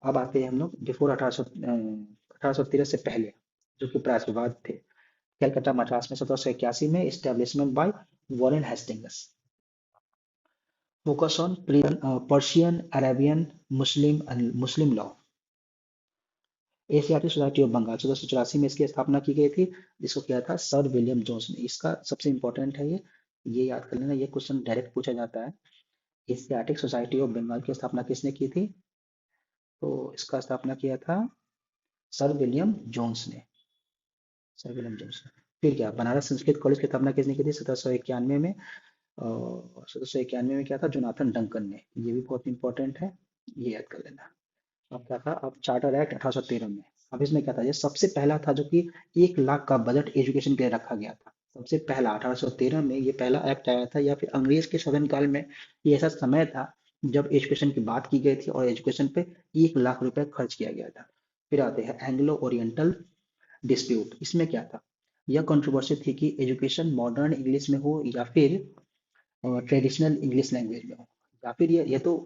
अब आते हैं हम लोग बिफोर 1813 से पहले, जो कि प्रायद्वीपवाद थे। कलकत्ता मद्रास में 1781 में establishment by Warren Hastings, focus on Persian, Arabian, Muslim law. Asiatic Society of Bengal 1784 में इसकी स्थापना की गई थी, जिसको किया था सर विलियम जोन्स ने। इसका सबसे इंपॉर्टेंट है ये याद कर लेना, ये क्वेश्चन डायरेक्ट पूछा जाता है। एशियाटिक सोसाइटी ऑफ बंगाल की स्थापना किसने की थी? तो इसका स्थापना किया था सर विलियम जोन्स ने। सर विलियम जोन्स ने। फिर क्या, बनारस संस्कृत कॉलेज की स्थापना किसने की थी 1791 में? 1791 में क्या था? जोनाथन डंकन ने। ये भी बहुत इंपॉर्टेंट है, ये याद कर लेना। अब क्या था? अब चार्टर एक्ट 1813 में, अब इसमें क्या था? ये सबसे पहला था जो कि 1 लाख का बजट एजुकेशन के लिए रखा गया था। सबसे पहला 1813 में ये पहला एक्ट आया था, या फिर अंग्रेज के शासन काल में ये ऐसा समय था जब एजुकेशन की बात की गई थी और एजुकेशन पे 1 लाख रुपए खर्च किया गया था। फिर आते हैं एंग्लो ओरिएंटल डिस्प्यूट। इसमें क्या था? यह कंट्रोवर्सी थी कि एजुकेशन मॉडर्न इंग्लिश में हो या फिर ट्रेडिशनल इंग्लिश लैंग्वेज में हो, या फिर ये तो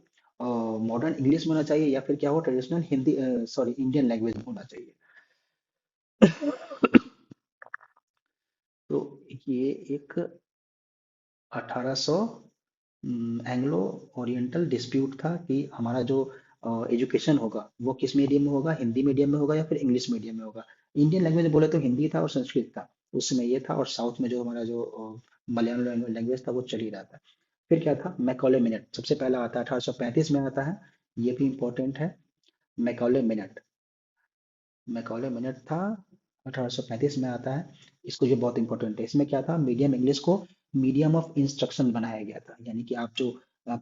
मॉडर्न इंग्लिश में होना चाहिए, या फिर क्या हो, traditional Hindi, sorry, Indian language में होना चाहिए। तो ये एक 1800 एंग्लो ओरिएंटल डिस्प्यूट था कि हमारा जो एजुकेशन होगा वो किस मीडियम में होगा, हिंदी मीडियम में होगा या फिर इंग्लिश मीडियम में होगा। इंडियन लैंग्वेज में बोले तो हिंदी था और संस्कृत था, उस समय ये था। और साउथ में जो हमारा जो मलयालम लैंग्वेज था वो चल ही रहा था। फिर क्या था? मैकॉले मिनट सबसे पहला आता है, 1835 में आता है। ये भी इंपॉर्टेंट है। मैकॉले मिनट, मैकॉले मिनट था, 1835 में आता है। इसको, ये बहुत इंपॉर्टेंट है। इसमें क्या था? मीडियम इंग्लिश को मीडियम ऑफ इंस्ट्रक्शन बनाया गया था, यानी कि आप जो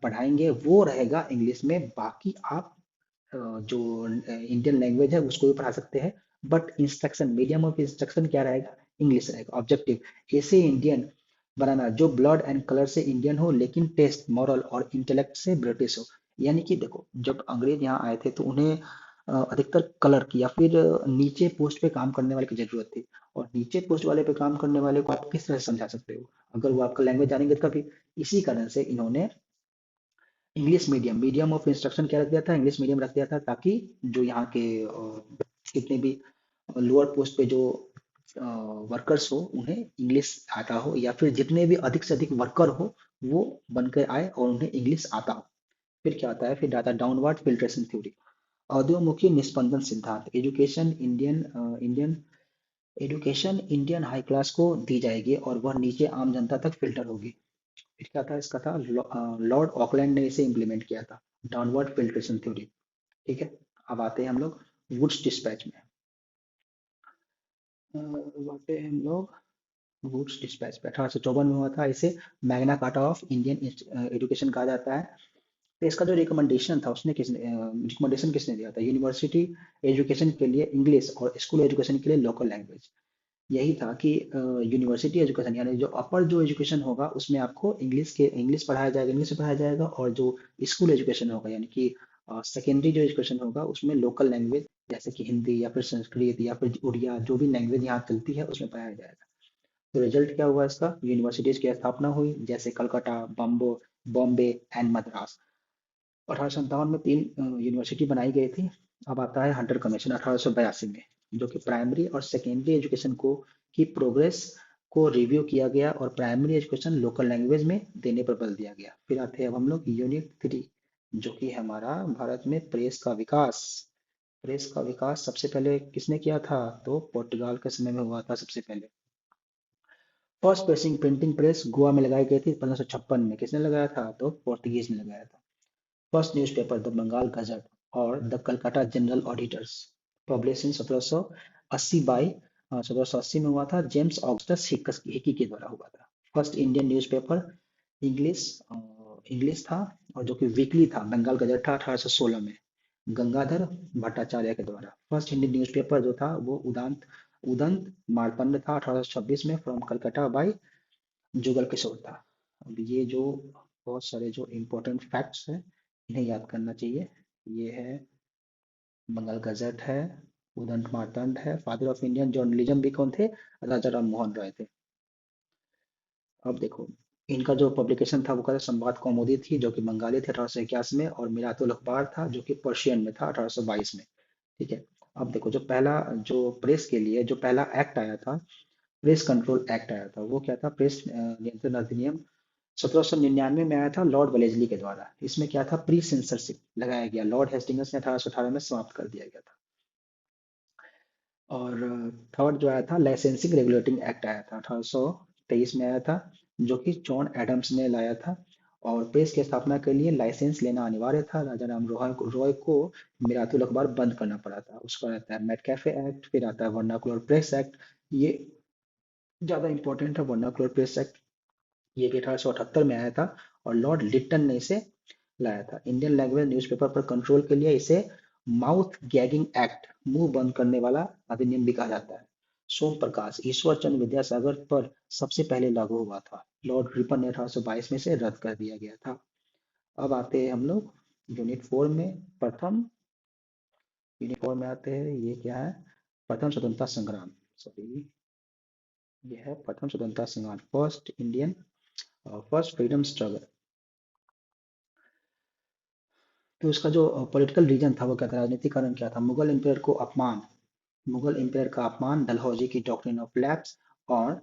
पढ़ाएंगे वो रहेगा इंग्लिश में, बाकी आप जो इंडियन लैंग्वेज है उसको भी पढ़ा सकते हैं, but instruction, medium of instruction क्या रहेगा? इंग्लिश रहेगा। ऑब्जेक्टिव, ऐसे इंडियन बनाना जो ब्लड एंड कलर से इंडियन हो लेकिन टेस्ट, मॉरल और इंटेलेक्ट से ब्रिटिश हो। यानी कि देखो, जब अंग्रेज यहाँ आए थे तो उन्हें अधिकतर कलर की या फिर नीचे पोस्ट पे काम करने वाले की जरूरत थी। और नीचे पोस्ट वाले पे काम करने वाले को आप किस तरह से समझा सकते हो अगर वो आपका लैंग्वेज जानेंगे तभी। इसी कारण से इन्होंने English medium, medium of instruction क्या रख दिया था? इंग्लिश मीडियम रख दिया था, ताकि जो यहाँ के कितने भी लोअर पोस्ट पे जो वर्कर्स हो उन्हें इंग्लिश आता हो, या फिर जितने भी अधिक से अधिक वर्कर हो वो बनकर आए और उन्हें इंग्लिश आता हो। फिर क्या आता है? फिर आता है डाउनवर्ड फिल्ट्रेशन थ्योरी, अधोमुखी निस्पंदन सिद्धांत। Indian education Indian high class को दी जाएगी और वह नीचे आम जनता तक फिल्टर होगी। फिर क्या था? इसका था लॉर्ड ऑकलैंड ने इसे इम्प्लीमेंट किया था, डाउनवर्ड फिल्ट्रेशन थ्योरी। ठीक है। अब आते हैं हम लोग वुड्स डिस्पैच में। अब आते हैं हम लोग वुड्स डिस्पैच पे, 1854 में हुआ था। इसे Magna carta of Indian education कहा जाता है। तो इसका जो रिकमेंडेशन था, उसने किसने रिकमेंडेशन किसने दिया था? यूनिवर्सिटी एजुकेशन के लिए इंग्लिश और स्कूल एजुकेशन के लिए लोकल लैंग्वेज। यही था कि यूनिवर्सिटी एजुकेशन, यानी जो अपर जो एजुकेशन होगा उसमें आपको इंग्लिश पढ़ाया जाएगा, इंग्लिश से पढ़ाया जाएगा। और जो स्कूल एजुकेशन होगा, यानी कि सेकेंडरी जो एजुकेशन होगा उसमें लोकल लैंग्वेज जैसे कि हिंदी या फिर संस्कृत या फिर उड़िया, जो भी लैंग्वेज यहाँ चलती है उसमें पढ़ाया जाएगा। तो रिजल्ट क्या हुआ इसका? यूनिवर्सिटीज की स्थापना हुई, जैसे कलकत्ता, बॉम्बे एंड मद्रास। 1857 में 3 यूनिवर्सिटी बनाई गई थी। अब आता है हंटर कमीशन 1882 में, जो कि प्राइमरी और सेकेंडरी एजुकेशन को की प्रोग्रेस को रिव्यू किया गया और प्राइमरी एजुकेशन लोकल लैंग्वेज में देने पर बल दिया गया। फिर आते हैं अब हम लोग यूनिट 3, जो कि हमारा भारत में प्रेस का विकास। प्रेस का विकास सबसे पहले किसने किया था? तो पोर्टुगाल के समय में हुआ था सबसे पहले। First pressing printing press Goa में लगाई गई थी 1556 में। किसने लगाया था? तो पोर्तुगीज ने लगाया था। First newspaper the Bengal Gazette और the Calcutta General Auditors, publish in 1780 by 1780 में हुआ था, जेम्स ऑगस्टस हिकी के द्वारा हुआ था। First Indian newspaper English English था, और जो कि वीकली था, बंगाल गजट था 1816 में, गंगाधर भट्टाचार्य के द्वारा। फर्स्ट हिंदी न्यूज़पेपर जो था वो उदंत उदंत मार्तंड था 1826 में, फ्रॉम कलकत्ता बाई जुगल किशोर था। अब ये जो बहुत सारे जो इम्पोर्टेंट फैक्ट्स हैं, इन्हें याद करना चाहिए। ये है, बंगाल गजट है, उदंत मार्तंड है, फादर ऑफ इंडियन जर्नलिज्म भी कौन थे? राजा राम मोहन राय थे। अब देखो, इनका जो पब्लिकेशन था वो क्या था? संवाद कौमुदी थी, जो कि बंगाली थे 1881 में, और मिरातुल अखबार था जो कि पर्शियन में था 1822 में। ठीक है। अब देखो, जो प्रेस के लिए जो पहला एक्ट आया था, प्रेस कंट्रोल एक्ट आया था, वो क्या था? प्रेस नियंत्रण अधिनियम 1799 में आया था, लॉर्ड वेलेस्ली के द्वारा। इसमें क्या था? प्री सेंसरशिप लगाया गया, लॉर्ड हेस्टिंग्स ने 1818 में समाप्त कर दिया गया था। और थर्ड जो आया था, लाइसेंसिंग रेगुलेटिंग एक्ट आया था, 1823 में आया था, जो कि जॉन एडम्स ने लाया था। और प्रेस की स्थापना के लिए लाइसेंस लेना अनिवार्य था। राजा राम रॉय को मिरातुल अखबार बंद करना पड़ा था। उसका आता है मैककेफे एक्ट, फिर आता है वर्नाकुलर प्रेस एक्ट। ये ज्यादा इंपॉर्टेंट है, वर्नाकुलर प्रेस एक्ट। ये भी 1878 में आया था, और लॉर्ड लिट्टन ने इसे लाया था। इंडियन लैंग्वेज न्यूज़पेपर पर कंट्रोल के लिए इसे माउथ गैगिंग एक्ट, मुंह बंद करने वाला अधिनियम भी कहा जाता है। सोम प्रकाश, ईश्वर चंद्र विद्यासागर पर सबसे पहले लागू हुआ था। लॉर्ड रिपन ने 1822 में से रद्द कर दिया गया था। अब आते हैं हम लोग यूनिट 4 में। प्रथम यूनिट 4 में आते हैं, ये क्या है? प्रथम स्वतंत्रता संग्राम। सॉरी, ये है प्रथम स्वतंत्रता संग्राम, फर्स्ट फ्रीडम स्ट्रगल। तो उसका जो पॉलिटिकल रीजन था वो क्या था? राजनीतिक कारण क्या था? मुगल एम्पायर का अपमान, डलहौजी की डॉक्ट्रिन ऑफ लैप्स, और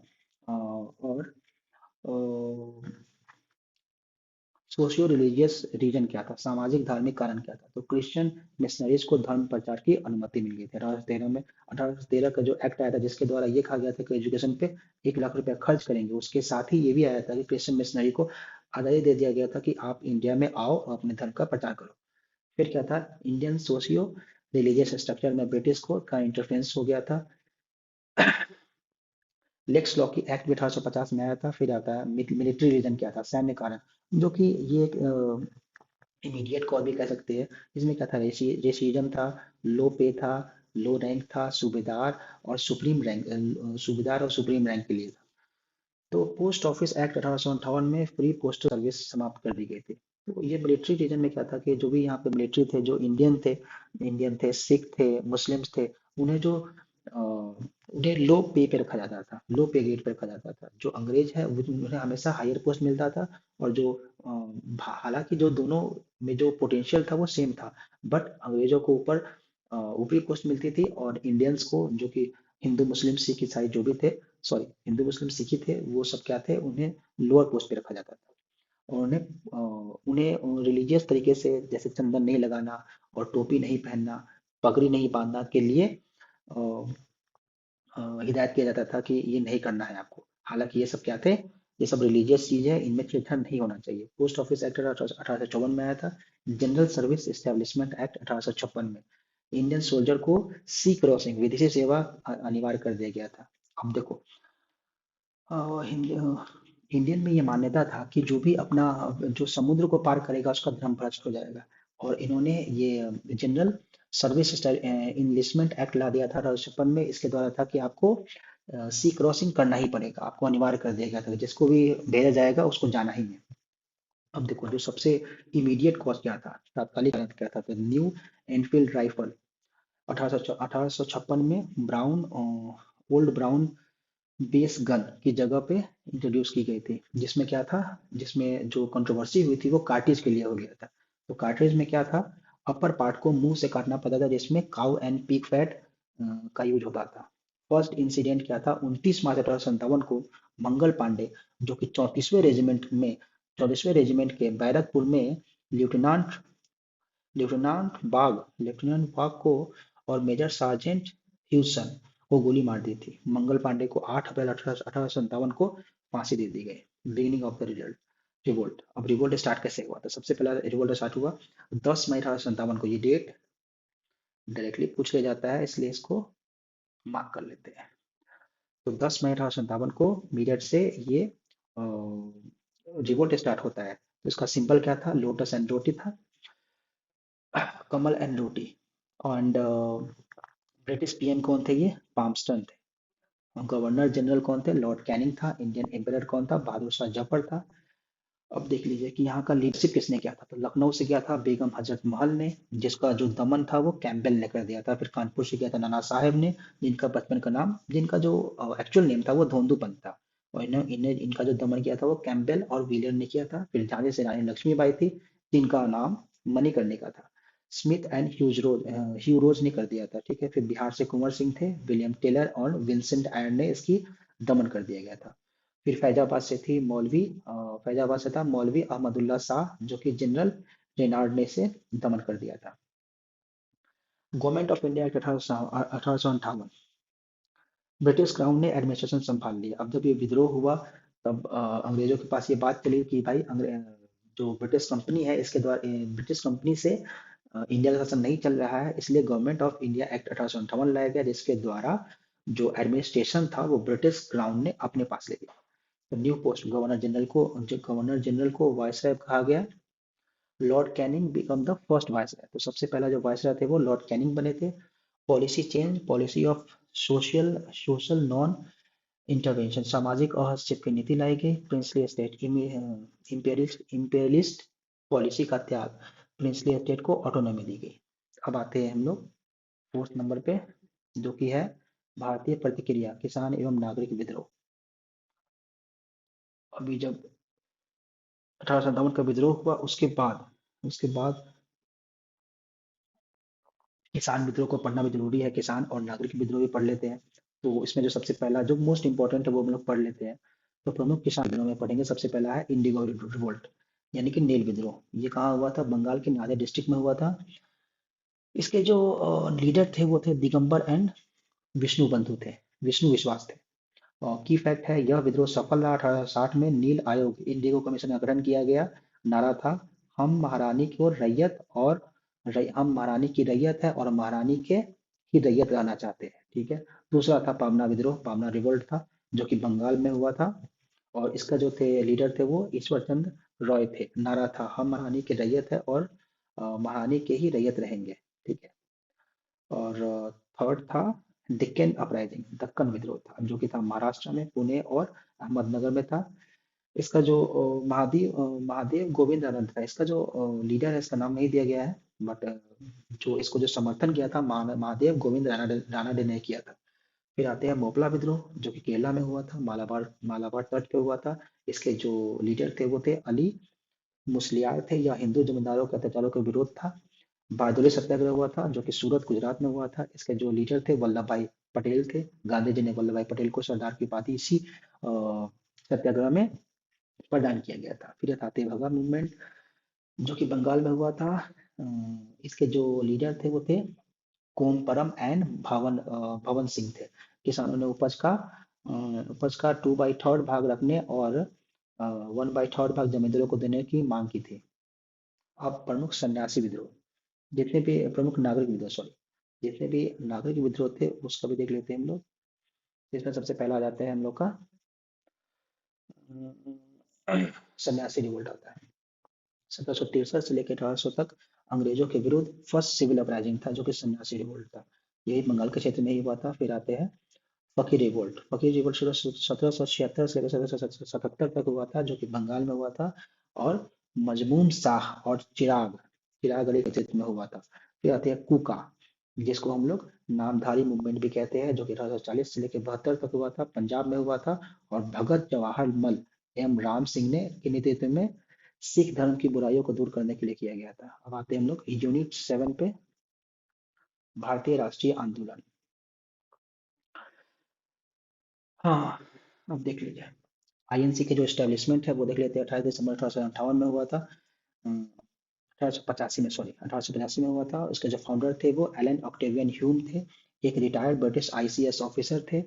और सोशियो रिलीजियस रीजन क्या था? सामाजिक धार्मिक कारण क्या था? तो क्रिश्चियन मिशनरीज को धर्म प्रचार की अनुमति मिल गई थी 1813 में। 1813 का जो एक्ट आया था, जिसके द्वारा ये कहा गया था कि एजुकेशन पे 1 लाख रुपया खर्च करेंगे, उसके साथ ही ये भी आया था कि क्रिश्चियन मिशनरी को आज़ादी दे दिया गया था कि आप इंडिया में आओ और अपने धर्म का प्रचार करो। फिर क्या था? इंडियन सोशियो रिलीजियस स्ट्रक्चर में ब्रिटिश कोर्ट का इंटरफेरेंस हो गया था। लेक्स लॉ की एक्ट भी 1850 में आया था। फिर आता है मिलिट्री रीजन क्या था? सैन्य कारण, जो कि ये एक इमीडिएट कॉज भी कह सकते हैं। इसमें क्या था? रेसिज्म था, लो पे था, लो रैंक था, सूबेदार और सुप्रीम रैंक के लिए था। तो पोस्ट ऑफिस एक्ट 1858 में फ्री पोस्टल सर्विस समाप्त कर दी गई थी। तो ये मिलिट्री रीजन में क्या था कि जो भी यहाँ पे मिलिट्री थे, जो इंडियन थे, सिख थे, मुस्लिम्स थे, उन्हें जो उन्हें लो पे पे रखा जाता था, लो पे ग्रेड पे रखा जाता था। जो अंग्रेज है उन्हें हमेशा हायर पोस्ट मिलता था। और जो हालांकि जो दोनों में जो पोटेंशियल था वो सेम था, बट अंग्रेजों को ऊपर ऊपरी पोस्ट मिलती थी, और इंडियंस को, जो कि हिंदू मुस्लिम सिख ईसाई जो भी थे, सॉरी हिंदू मुस्लिम सिख ही थे, वो सब क्या थे? उन्हें लोअर पोस्ट पे रखा जाता था। और उन्हें रिलीजियस तरीके से, जैसे चंदन नहीं लगाना और टोपी नहीं पहनना, पगड़ी नहीं बांधना के लिए अ, हिदायत किया जाता था कि ये नहीं करना है आपको। हालांकि ये सब क्या थे? ये सब रिलीजियस चीज है, इनमें छेड़छाड़ नहीं होना चाहिए। पोस्ट ऑफिस एक्ट 1854 में आया था। जनरल सर्विस एस्टेब्लिशमेंट एक्ट 1856 में इंडियन सोल्जर को सी क्रॉसिंग, विदेशी सेवा अनिवार्य कर दिया गया था। अब देखो, अ, इंडियन में ये मान्यता था कि जो भी अपना जो समुद्र को पार करेगा उसका धर्म भ्रष्ट हो जाएगा। और इन्होंने ये जनरल सर्विस इनलिस्टमेंट एक्ट ला दिया था 1856 में। इसके द्वारा था कि आपको सी क्रॉसिंग करना ही पड़ेगा, आपको अनिवार्य कर दिया गया था, जिसको भी भेजा जाएगा उसको जाना ही है। अब देखो, जो सबसे इमीडिएट कॉज क्या था, तात्कालिक कारण क्या था? तो न्यू एनफील्ड राइफल 1856 में brown old brown base gun की जगह पे इंट्रोड्यूस की गई थी। जिसमें क्या था? जिसमें जो कंट्रोवर्सी हुई थी वो कार्टिज के लिए हो गया था। तो कार्टिज में क्या था? अपर पार्ट को मुंह से काटना पड़ता था, जिसमें काउ एंड पिग फैट का यूज होता था। फर्स्ट इंसिडेंट क्या था? 29 मार्च 1857 को मंगल पांडे, जो कि 34वें रेजिमेंट के बैरकपुर में लेफ्टिनेंट लेफ्टिनेंट बाग को और मेजर सार्जेंट ह्यूसन को गोली मार दी थी। मंगल पांडे को 8 अप्रैल 1857 को फांसी दे दी गई। Beginning of the result revolt. अब रिवोल्ट स्टार्ट कैसे हुआ था? सबसे पहला रिवोल्ट स्टार्ट हुआ 10 मई 1857 को। ये डेट डायरेक्टली पूछ लिया जाता है, इसलिए इसको मार्क कर लेते हैं। तो 10 मई 1857 को मीरठ से ये रिवोल्ट स्टार्ट होता है। तो इसका सिंबल क्या था? लोटस एंड रोटी था, कमल एंड रोटी। एंड ब्रिटिश पीएम कौन थे? ये पाम्स्टन थे। और गवर्नर जनरल कौन थे? लॉर्ड कैनिंग था। इंडियन एम्परर कौन था? बहादुर शाह जफर था। अब देख लीजिए कि यहाँ का लीडरशिप किसने किया था। तो लखनऊ से किया था बेगम हजरत महल ने, जिसका जो दमन था वो कैंपबेल ने कर दिया था। फिर कानपुर से किया था नाना साहेब ने, जिनका बचपन का नाम, जिनका जो एक्चुअल नेम था वो धोंदूपंत था। और इन्हें इन्हें इनका जो दमन किया था वो कैंपबेल और व्हीलर ने किया था। फिर झांसी से रानी लक्ष्मीबाई थी, जिनका नाम मणिकर्णिका था। स्मिथ एंड ह्यूरोज ने कर दिया था। ठीक है। फिर बिहार से कुंवर सिंह थे, विलियम टेलर और विंसेंट आयर ने इसकी दमन कर दिया गया था। फिर फैजाबाद से थी फैजाबाद से था मौलवी अहमदुल्ला शाह, जो कि जनरल रेनाल्ड ने इसे दमन कर दिया था। Government of India act 1858, British crown ने एडमिनिस्ट्रेशन संभाल लिया। अब जब ये विद्रोह हुआ, तब अंग्रेजों के पास ये बात चली कि भाई जो ब्रिटिश कंपनी है इसके द्वारा ब्रिटिश कंपनी से इंडिया का शासन नहीं चल रहा है, इसलिए गवर्नमेंट ऑफ इंडिया एक्ट 1858 लाया गया, जिसके द्वारा जो एडमिनिस्ट्रेशन था वो ब्रिटिश क्राउन ने अपने पास ले लिया। तो न्यू पोस्ट गवर्नर जनरल को वायसराय कहा गया। Lord Canning become the first viceroy. तो सबसे पहला जो वायसराय थे वो लॉर्ड कैनिंग बने थे। Policy change, policy of social social non intervention, सामाजिक हस्तक्षेप की नीति लाई गई। प्रिंसली स्टेट इंपेरियलिस्ट पॉलिसी का त्याग, प्रिंसली स्टेट को ऑटोनॉमी दी गई। अब आते हैं हम लोग फोर्थ नंबर पे, जो कि है भारतीय प्रतिक्रिया, किसान एवं नागरिक विद्रोह। अभी जब 1857 का विद्रोह हुआ, उसके बाद किसान विद्रोह को पढ़ना भी जरूरी है। किसान और नागरिक विद्रोह भी पढ़ लेते हैं। तो इसमें जो सबसे पहला जो मोस्ट इंपॉर्टेंट है वो हम लोग पढ़ लेते हैं। तो प्रमुख किसान विद्रोह में पढ़ेंगे। सबसे पहला है इंडिगो रिवोल्ट, यानी कि नील विद्रोह। ये कहाँ हुआ था? बंगाल के नादिया डिस्ट्रिक्ट में हुआ था। इसके जो लीडर थे वो थे दिगंबर एंड विष्णु बंधु थे, विष्णु विश्वास थे। की फैक्ट है, यह विद्रोह सफल रहा। 1860 में नील आयोग इंडिगो कमीशन का गठन किया गया। नारा था, हम महारानी की और रैयत और हम महारानी की रैयत है और महारानी के ही रैयत रहना चाहते हैं। ठीक है। दूसरा था पावना विद्रोह, पावना रिवोल्ट था, जो कि बंगाल में हुआ था। और इसका जो थे लीडर थे वो ईश्वर चंद्र रॉय थे। नारा था, हम महारानी की रैयत है और महारानी के ही रैयत रहेंगे। ठीक है। और थर्ड था डिक्कन अपराइजिंग, दक्कन विद्रोह था, जो कि था महाराष्ट्र में, पुणे और अहमदनगर में था। इसका जो महादेव गोविंद आनंद था, इसका जो लीडर है इसका नाम नहीं दिया गया है, बट जो इसको जो समर्थन किया था महादेव गोविंद रानाडे ने किया था। फिर आते हैं मोपला विद्रोह, जो कि केरला में हुआ था, मालाबार मालाबार तट पे हुआ था। इसके जो लीडर थे वो थे अली मुस्लियार थे। यह हिंदू जमींदारों के अत्याचारों का विरोध था। बारदोली सत्याग्रह हुआ था, जो कि सूरत गुजरात में हुआ था। इसके जो लीडर थे वल्लभ भाई पटेल थे। गांधी जी ने वल्लभ भाई पटेल को सरदार की उपाधि इसी सत्याग्रह में प्रदान किया गया था। फिर आते भगत मूवमेंट, जो कि बंगाल में हुआ था। इसके जो लीडर थे वो थे कोमपरम एंड भवन सिंह थे। किसानों ने उपज का 2/3 भाग रखने और 1/3 भाग जमींदारों को देने की मांग की थी। अब प्रमुख सन्यासी विद्रोह, जितने भी प्रमुख नागरिक विद्रोह, सॉरी, जितने भी नागरिक विद्रोह थे उसका भी देख लेते हैं हम लोग। इसमें सबसे पहला आ जाता है हम लोग का अम, सन्यासी रिवोल्ट आता है। 1763 से लेकर 1800 तक अंग्रेजों के विरुद्ध फर्स्ट सिविल अपराइजिंग था, जो कि सन्यासी रिवोल्ट था। यही बंगाल के क्षेत्र में ही हुआ था। फिर आते हैं फकीर रिवोल्ट 1776 से लेकर 1777 तक हुआ था, जो कि बंगाल में हुआ था। और मजमून शाह और चिराग अली के क्षेत्र में हुआ था। फिर आते हैं कुका, जिसको हम लोग नामधारी मूवमेंट भी कहते हैं, जो कि 1840 से लेकर 72 तक हुआ था, पंजाब में हुआ था। और भगत जवाहर मल एवं राम सिंह ने के नेतृत्व में सिख धर्म की बुराइयों को दूर करने के लिए किया गया था। अब आते हैं हम लोग यूनिट 7 पे, भारतीय राष्ट्रीय आंदोलन। हाँ, अब देख लीजिए आईएनसी के जो एस्टेब्लिशमेंट है वो देख लेते हैं। 28 दिसंबर 1858 में हुआ था। 1885 में, सॉरी, 1885 में हुआ था। उसके जो फाउंडर थे वो एलन ऑक्टेवियन ह्यूम थे, एक रिटायर्ड ब्रिटिश आईसीएस ऑफिसर थे।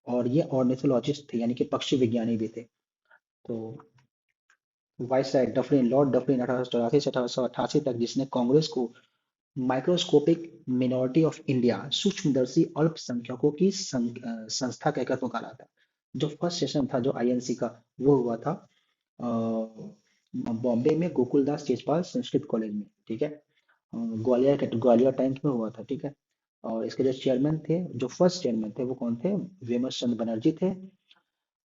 और ये ऑर्निथोलॉजिस्ट थे, यानी कि पक्षी विज्ञानी भी थे। तो वाइस राय डफरिन, लॉर्ड डफरिन 1884 से 1888 तक, जिसने कांग्रेस को माइक्रोस्कोपिक मिनॉरिटी ऑफ इंडिया, सूक्ष्मदर्शी अल्पसंख्यकों की संस्था कहकर पुकारा था। जो फर्स्ट सेशन था जो आईएनसी का, वो हुआ था बॉम्बे में गोकुलदास तेजपाल संस्कृत कॉलेज में। ठीक है। ग्वालियर टाइम्स में हुआ था। ठीक है। और इसके जो चेयरमैन थे, जो फर्स्ट चेयरमैन थे वो कौन थे? विमर्श चंद्र बनर्जी थे।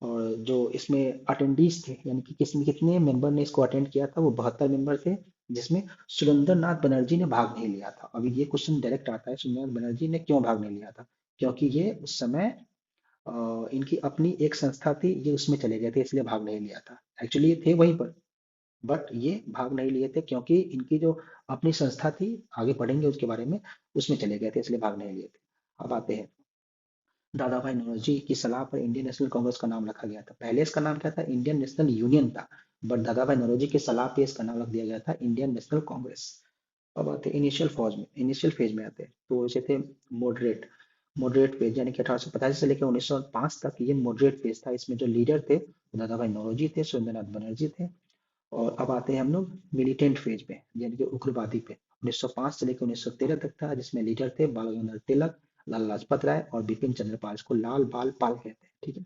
और जो इसमें अटेंडीज थे, यानी कि किसने कितने मेंबर ने इसको अटेंड किया था, वो 72 मेंबर थे, जिसमें सुरेंद्र नाथ बनर्जी ने भाग नहीं लिया था। अभी ये क्वेश्चन डायरेक्ट आता है, सुरेंद्र नाथ बनर्जी ने क्यों भाग नहीं लिया था? क्योंकि ये उस समय इनकी अपनी एक संस्था थी, ये उसमें चले गए थे, इसलिए भाग नहीं लिया था। एक्चुअली ये थे वहीं पर, बट ये भाग नहीं लिए थे क्योंकि इनकी जो अपनी संस्था थी, आगे पढ़ेंगे उसके बारे में, उसमें चले गए थे, इसलिए भाग नहीं लिए थे। अब आते हैं, दादा भाई नौरोजी की सलाह पर इंडियन नेशनल कांग्रेस का नाम रखा गया था। पहले इसका नाम क्या था? इंडियन नेशनल यूनियन था, बट दादा भाई नौरोजी की सलाह पे इसका नाम रख दिया गया था इंडियन नेशनल कांग्रेस। अब आते हैं इनिशियल फेज में आते हैं, तो ऐसे थे मॉडरेट मॉडरेट फेज, यानी कि 1885 से लेकर 1905 तक ये मॉडरेट फेज था। इसमें जो लीडर थे वो दादा भाई नौरोजी थे, सुरेंद्रनाथ बनर्जी थे। और अब आते हैं हम लोग मिलिटेंट फेज पे, यानी कि उग्रवादी पे। 1905 से लेकर 1913 तक था, जिसमें लीडर थे बाल गंगाधर तिलक, लाला लाजपत राय और बिपिन चंद्र पाल। इसको लाल बाल पाल कहते हैं, ठीक है।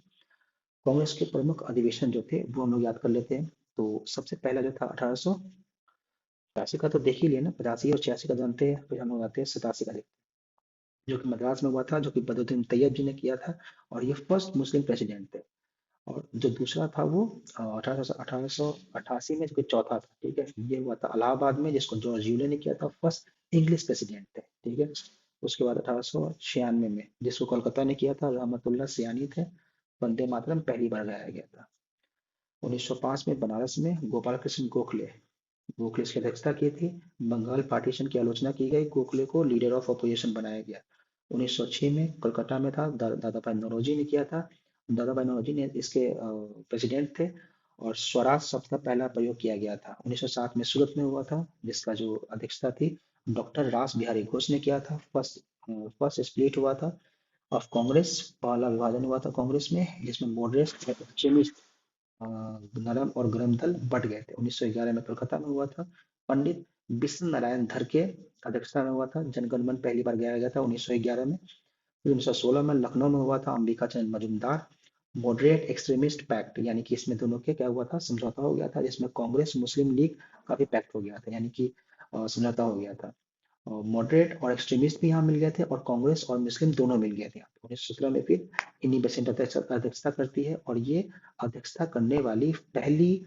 कांग्रेस के प्रमुख अधिवेशन जो थे वो हम लोग याद कर लेते हैं। तो सबसे पहला जो था 1885 का, तो देख ही लिया ना, 85 और 86 का जानते हैं। फिर हम लोग आते हैं 87 का, जो कि मद्रास में हुआ था, जो कि बदरुद्दीन तैयब जी ने किया था, और ये फर्स्ट मुस्लिम प्रेसिडेंट थे। और जो दूसरा था वो 1888 में, जो कि चौथा था, ठीक है, ये हुआ था इलाहाबाद में, जिसको जॉर्ज यूले ने किया था, फर्स्ट इंग्लिश प्रेसिडेंट थे, ठीक है। उसके बाद 1896 में, जिसको कोलकाता ने किया था, रहमतुल्लाह सियानी थे। वंदे मातरम पहली बार गाया गया था। 1905 में बनारस में गोपाल कृष्ण गोखले गोखले इसकी अध्यक्षता की थी। बंगाल पार्टीशन की आलोचना की गई, गोखले को लीडर ऑफ अपोजिशन बनाया गया। 1906 में कोलकाता में था, दादा भाई नौरोजी ने किया था। दादा भाई नौरोजी ने इसके प्रेसिडेंट थे। और स्वराज शब्द का पहला प्रयोग किया गया था 1907 में, सूरत में हुआ था, जिसका जो अध्यक्षता थी डॉक्टर रास बिहारी घोष ने किया था। फर्स्ट स्प्लिट हुआ था ऑफ कांग्रेस, पहला विभाजन हुआ था कांग्रेस में, जिसमें मॉडरेट एक्सट्रीमिस्ट, नरम और गरम दल बट गए थे। 1911 में कोलकाता में हुआ था। पंडित विश्व नारायण धर के अध्यक्षता में हुआ था। जनगण मन पहली बार गाया गया था 1911 में। फिर 1916 में लखनऊ में हुआ था, अंबिका चंद्र मजूमदार मॉडरेट एक्सट्रीमिस्ट पैक्ट, यानी कि इसमें दोनों के क्या हुआ था, समझौता हो गया था, जिसमें कांग्रेस मुस्लिम लीग का भी पैक्ट हो गया था, यानी कि समझौता हो गया था। मॉडरेट और एक्सट्रीमिस्ट भी यहाँ मिल गए थे, और कांग्रेस और मुस्लिम दोनों मिल गए थे। 1917 में फिर इन्हीं बेसेंट अध्यक्षता करती है, और ये अध्यक्षता करने वाली पहली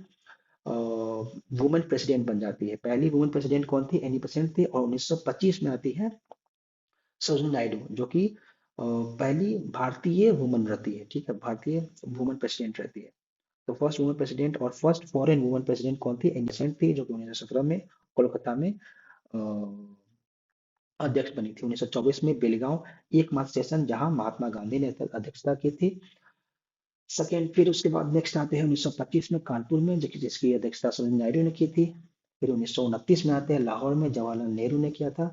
वुमेन प्रेसिडेंट बन जाती है। पहली वुमेन प्रेसिडेंट कौन थी? एनी बेसेंट थी। और 1925 में आती है सरोजिनी नायडू, जो कि पहली भारतीय वुमन रहती है, ठीक है, भारतीय वुमन प्रेसिडेंट रहती है। तो फर्स्ट वुमन प्रेसिडेंट और फर्स्ट फॉरेन वुमन प्रेसिडेंट कौन थी? एनी बेसेंट थी, जो कि 1917 में कोलकाता में अध्यक्ष बनी थी। 1924 में बेलगांव एकमात्र सेशन, जहां महात्मा गांधी ने अध्यक्षता की थी। सेकेंड, फिर उसके बाद नेक्स्ट आते हैं 1925 में कानपुर में, जिसकी अध्यक्षता सरोजिनी नायडू ने की थी। फिर 1929 में आते हैं लाहौर में, जवाहरलाल नेहरू ने किया था।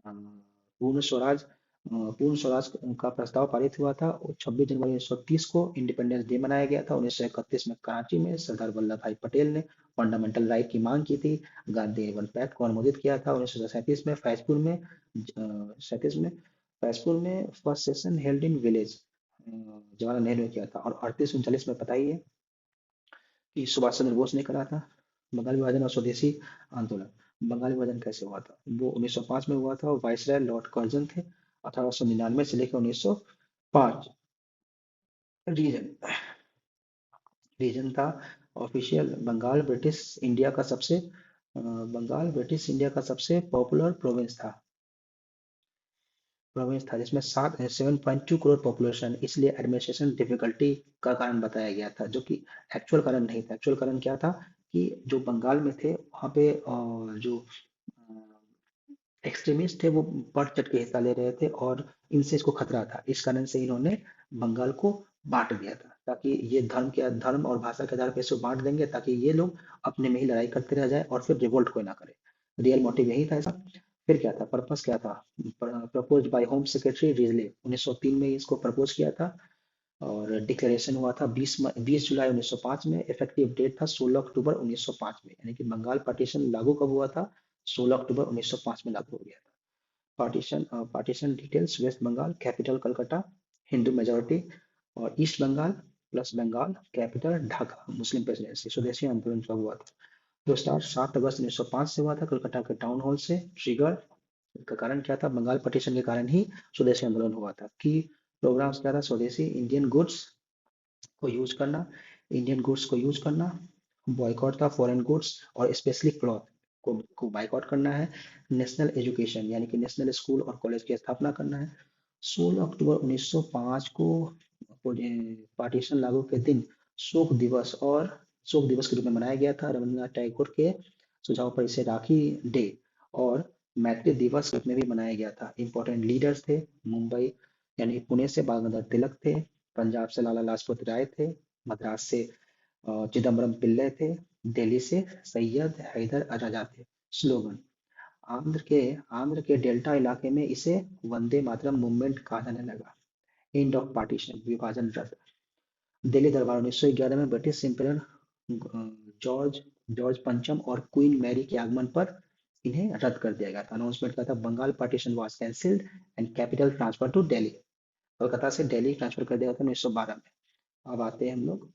पूर्ण स्वराज पूर्ण स्वराज का प्रस्ताव पारित हुआ था, और 26 जनवरी 1930 को इंडिपेंडेंस डे मनाया गया था। 1931 में कराची में सरदार वल्लभ भाई पटेल ने फंडामेंटल राइट की मांग की थी। गांधी एवन पैक्ट को अनुमोदित किया था। 1937 में फैजपुर में 37 में first session held in village, Jawaharlal Nehru ने किया था। और 3839 में पता ही है कि सुभाष चंद्र बोस ने करा था। बंगाल विभाजन और स्वदेशी आंदोलन, बंगाल विभाजन कैसे हुआ था? वो 1905 में हुआ था, और वायसराय लॉर्ड कर्जन थे। 1899 से लेकर 1905 रीजन रीजन था ऑफिशियल। बंगाल ब्रिटिश इंडिया का सबसे पॉपुलर प्रोविंस था, जिसमें 7.2 करोड़ पॉपुलेशन, इसलिए एडमिनिस्ट्रेशन डिफिकल्टी का कारण बताया गया था, जो कि एक्चुअल कारण नहीं था। एक्चुअल कारण क्या था कि जो बंगाल में थे वहाँ पे जो एक्सट्रीमिस्ट थे वो बढ़ चढ़ के हिस्सा ले रहे थे, और इनसे इसको खतरा था। इस कारण से इन्होंने बंगाल को बांट दिया था, ताकि ये धर्म और भाषा के आधार पर इसको बांट देंगे, ताकि ये लोग अपने में ही लड़ाई करते रह जाए, और फिर रिवोल्ट कोई ना करे। रियल मोटिव यही था इसका। फिर क्या था, पर्पस क्या था? Propose by home secretary Risley, 1903 में इसको प्रपोज किया था। और डिक्लेरेशन हुआ था 20 जुलाई 1905 में। इफेक्टिव डेट था 16 अक्टूबर 1905 में, यानी कि बंगाल पार्टीशन लागू कब हुआ था? 16 अक्टूबर 1905 में लागू हो गया था। Partition details: west Bengal capital Calcutta, Hindu majority. और east Bengal plus Bengal capital Dhaka, Muslim presidency. Swadeshi आंदोलन कब हुआ था? जो स्टार्ट 7 अगस्त 1905 से हुआ था, कलकत्ता के टाउन हॉल से। ट्रिगर का कारण क्या था? बंगाल पार्टीशन के कारण ही स्वदेशी आंदोलन हुआ था। कि प्रोग्राम्स क्या था? स्वदेशी इंडियन गुड्स, को यूज करना, इंडियन गुड्स को यूज करना, बॉयकॉट था फॉरेन गुड्स और स्पेशली क्लॉथ को बाइकआउट करना है, नेशनल एजुकेशन यानी कि नेशनल स्कूल और कॉलेज की स्थापना करना है। 16 अक्टूबर 1905 को पार्टीशन लागू के दिन शोक दिवस और शोक दिवस के रूप में मनाया गया था। रविंद्रनाथ टैगोर के सुझाव पर इसे राखी डे और मैत्री दिवस के रूप में भी मनाया गया था। इंपॉर्टेंट लीडर्स थे, मुंबई यानी पुणे से बाल गंगाधर तिलक थे, पंजाब से लाला लाजपत राय थे, मद्रास से चिदम्बरम पिल्ले थे, दिल्ली से सैयद हैदर अजाजा थे। स्लोगन, आंध्र के डेल्टा इलाके में इसे वंदे मातरम मूवमेंट कहा जाने लगा। एंड ऑफ पार्टीशन, विभाजन रद्द। दिल्ली दरबार 1911 में ब्रिटिश एम्परर जॉर्ज जॉर्ज पंचम और क्वीन मैरी के आगमन पर इन्हें रद्द कर दिया गया था। अनाउंसमेंट का था, Bengal partition was cancelled and capital transfer to Delhi. Kolkata से दिल्ली ट्रांसफर कर दिया गया था 1912 में। अब आते हैं हम लोग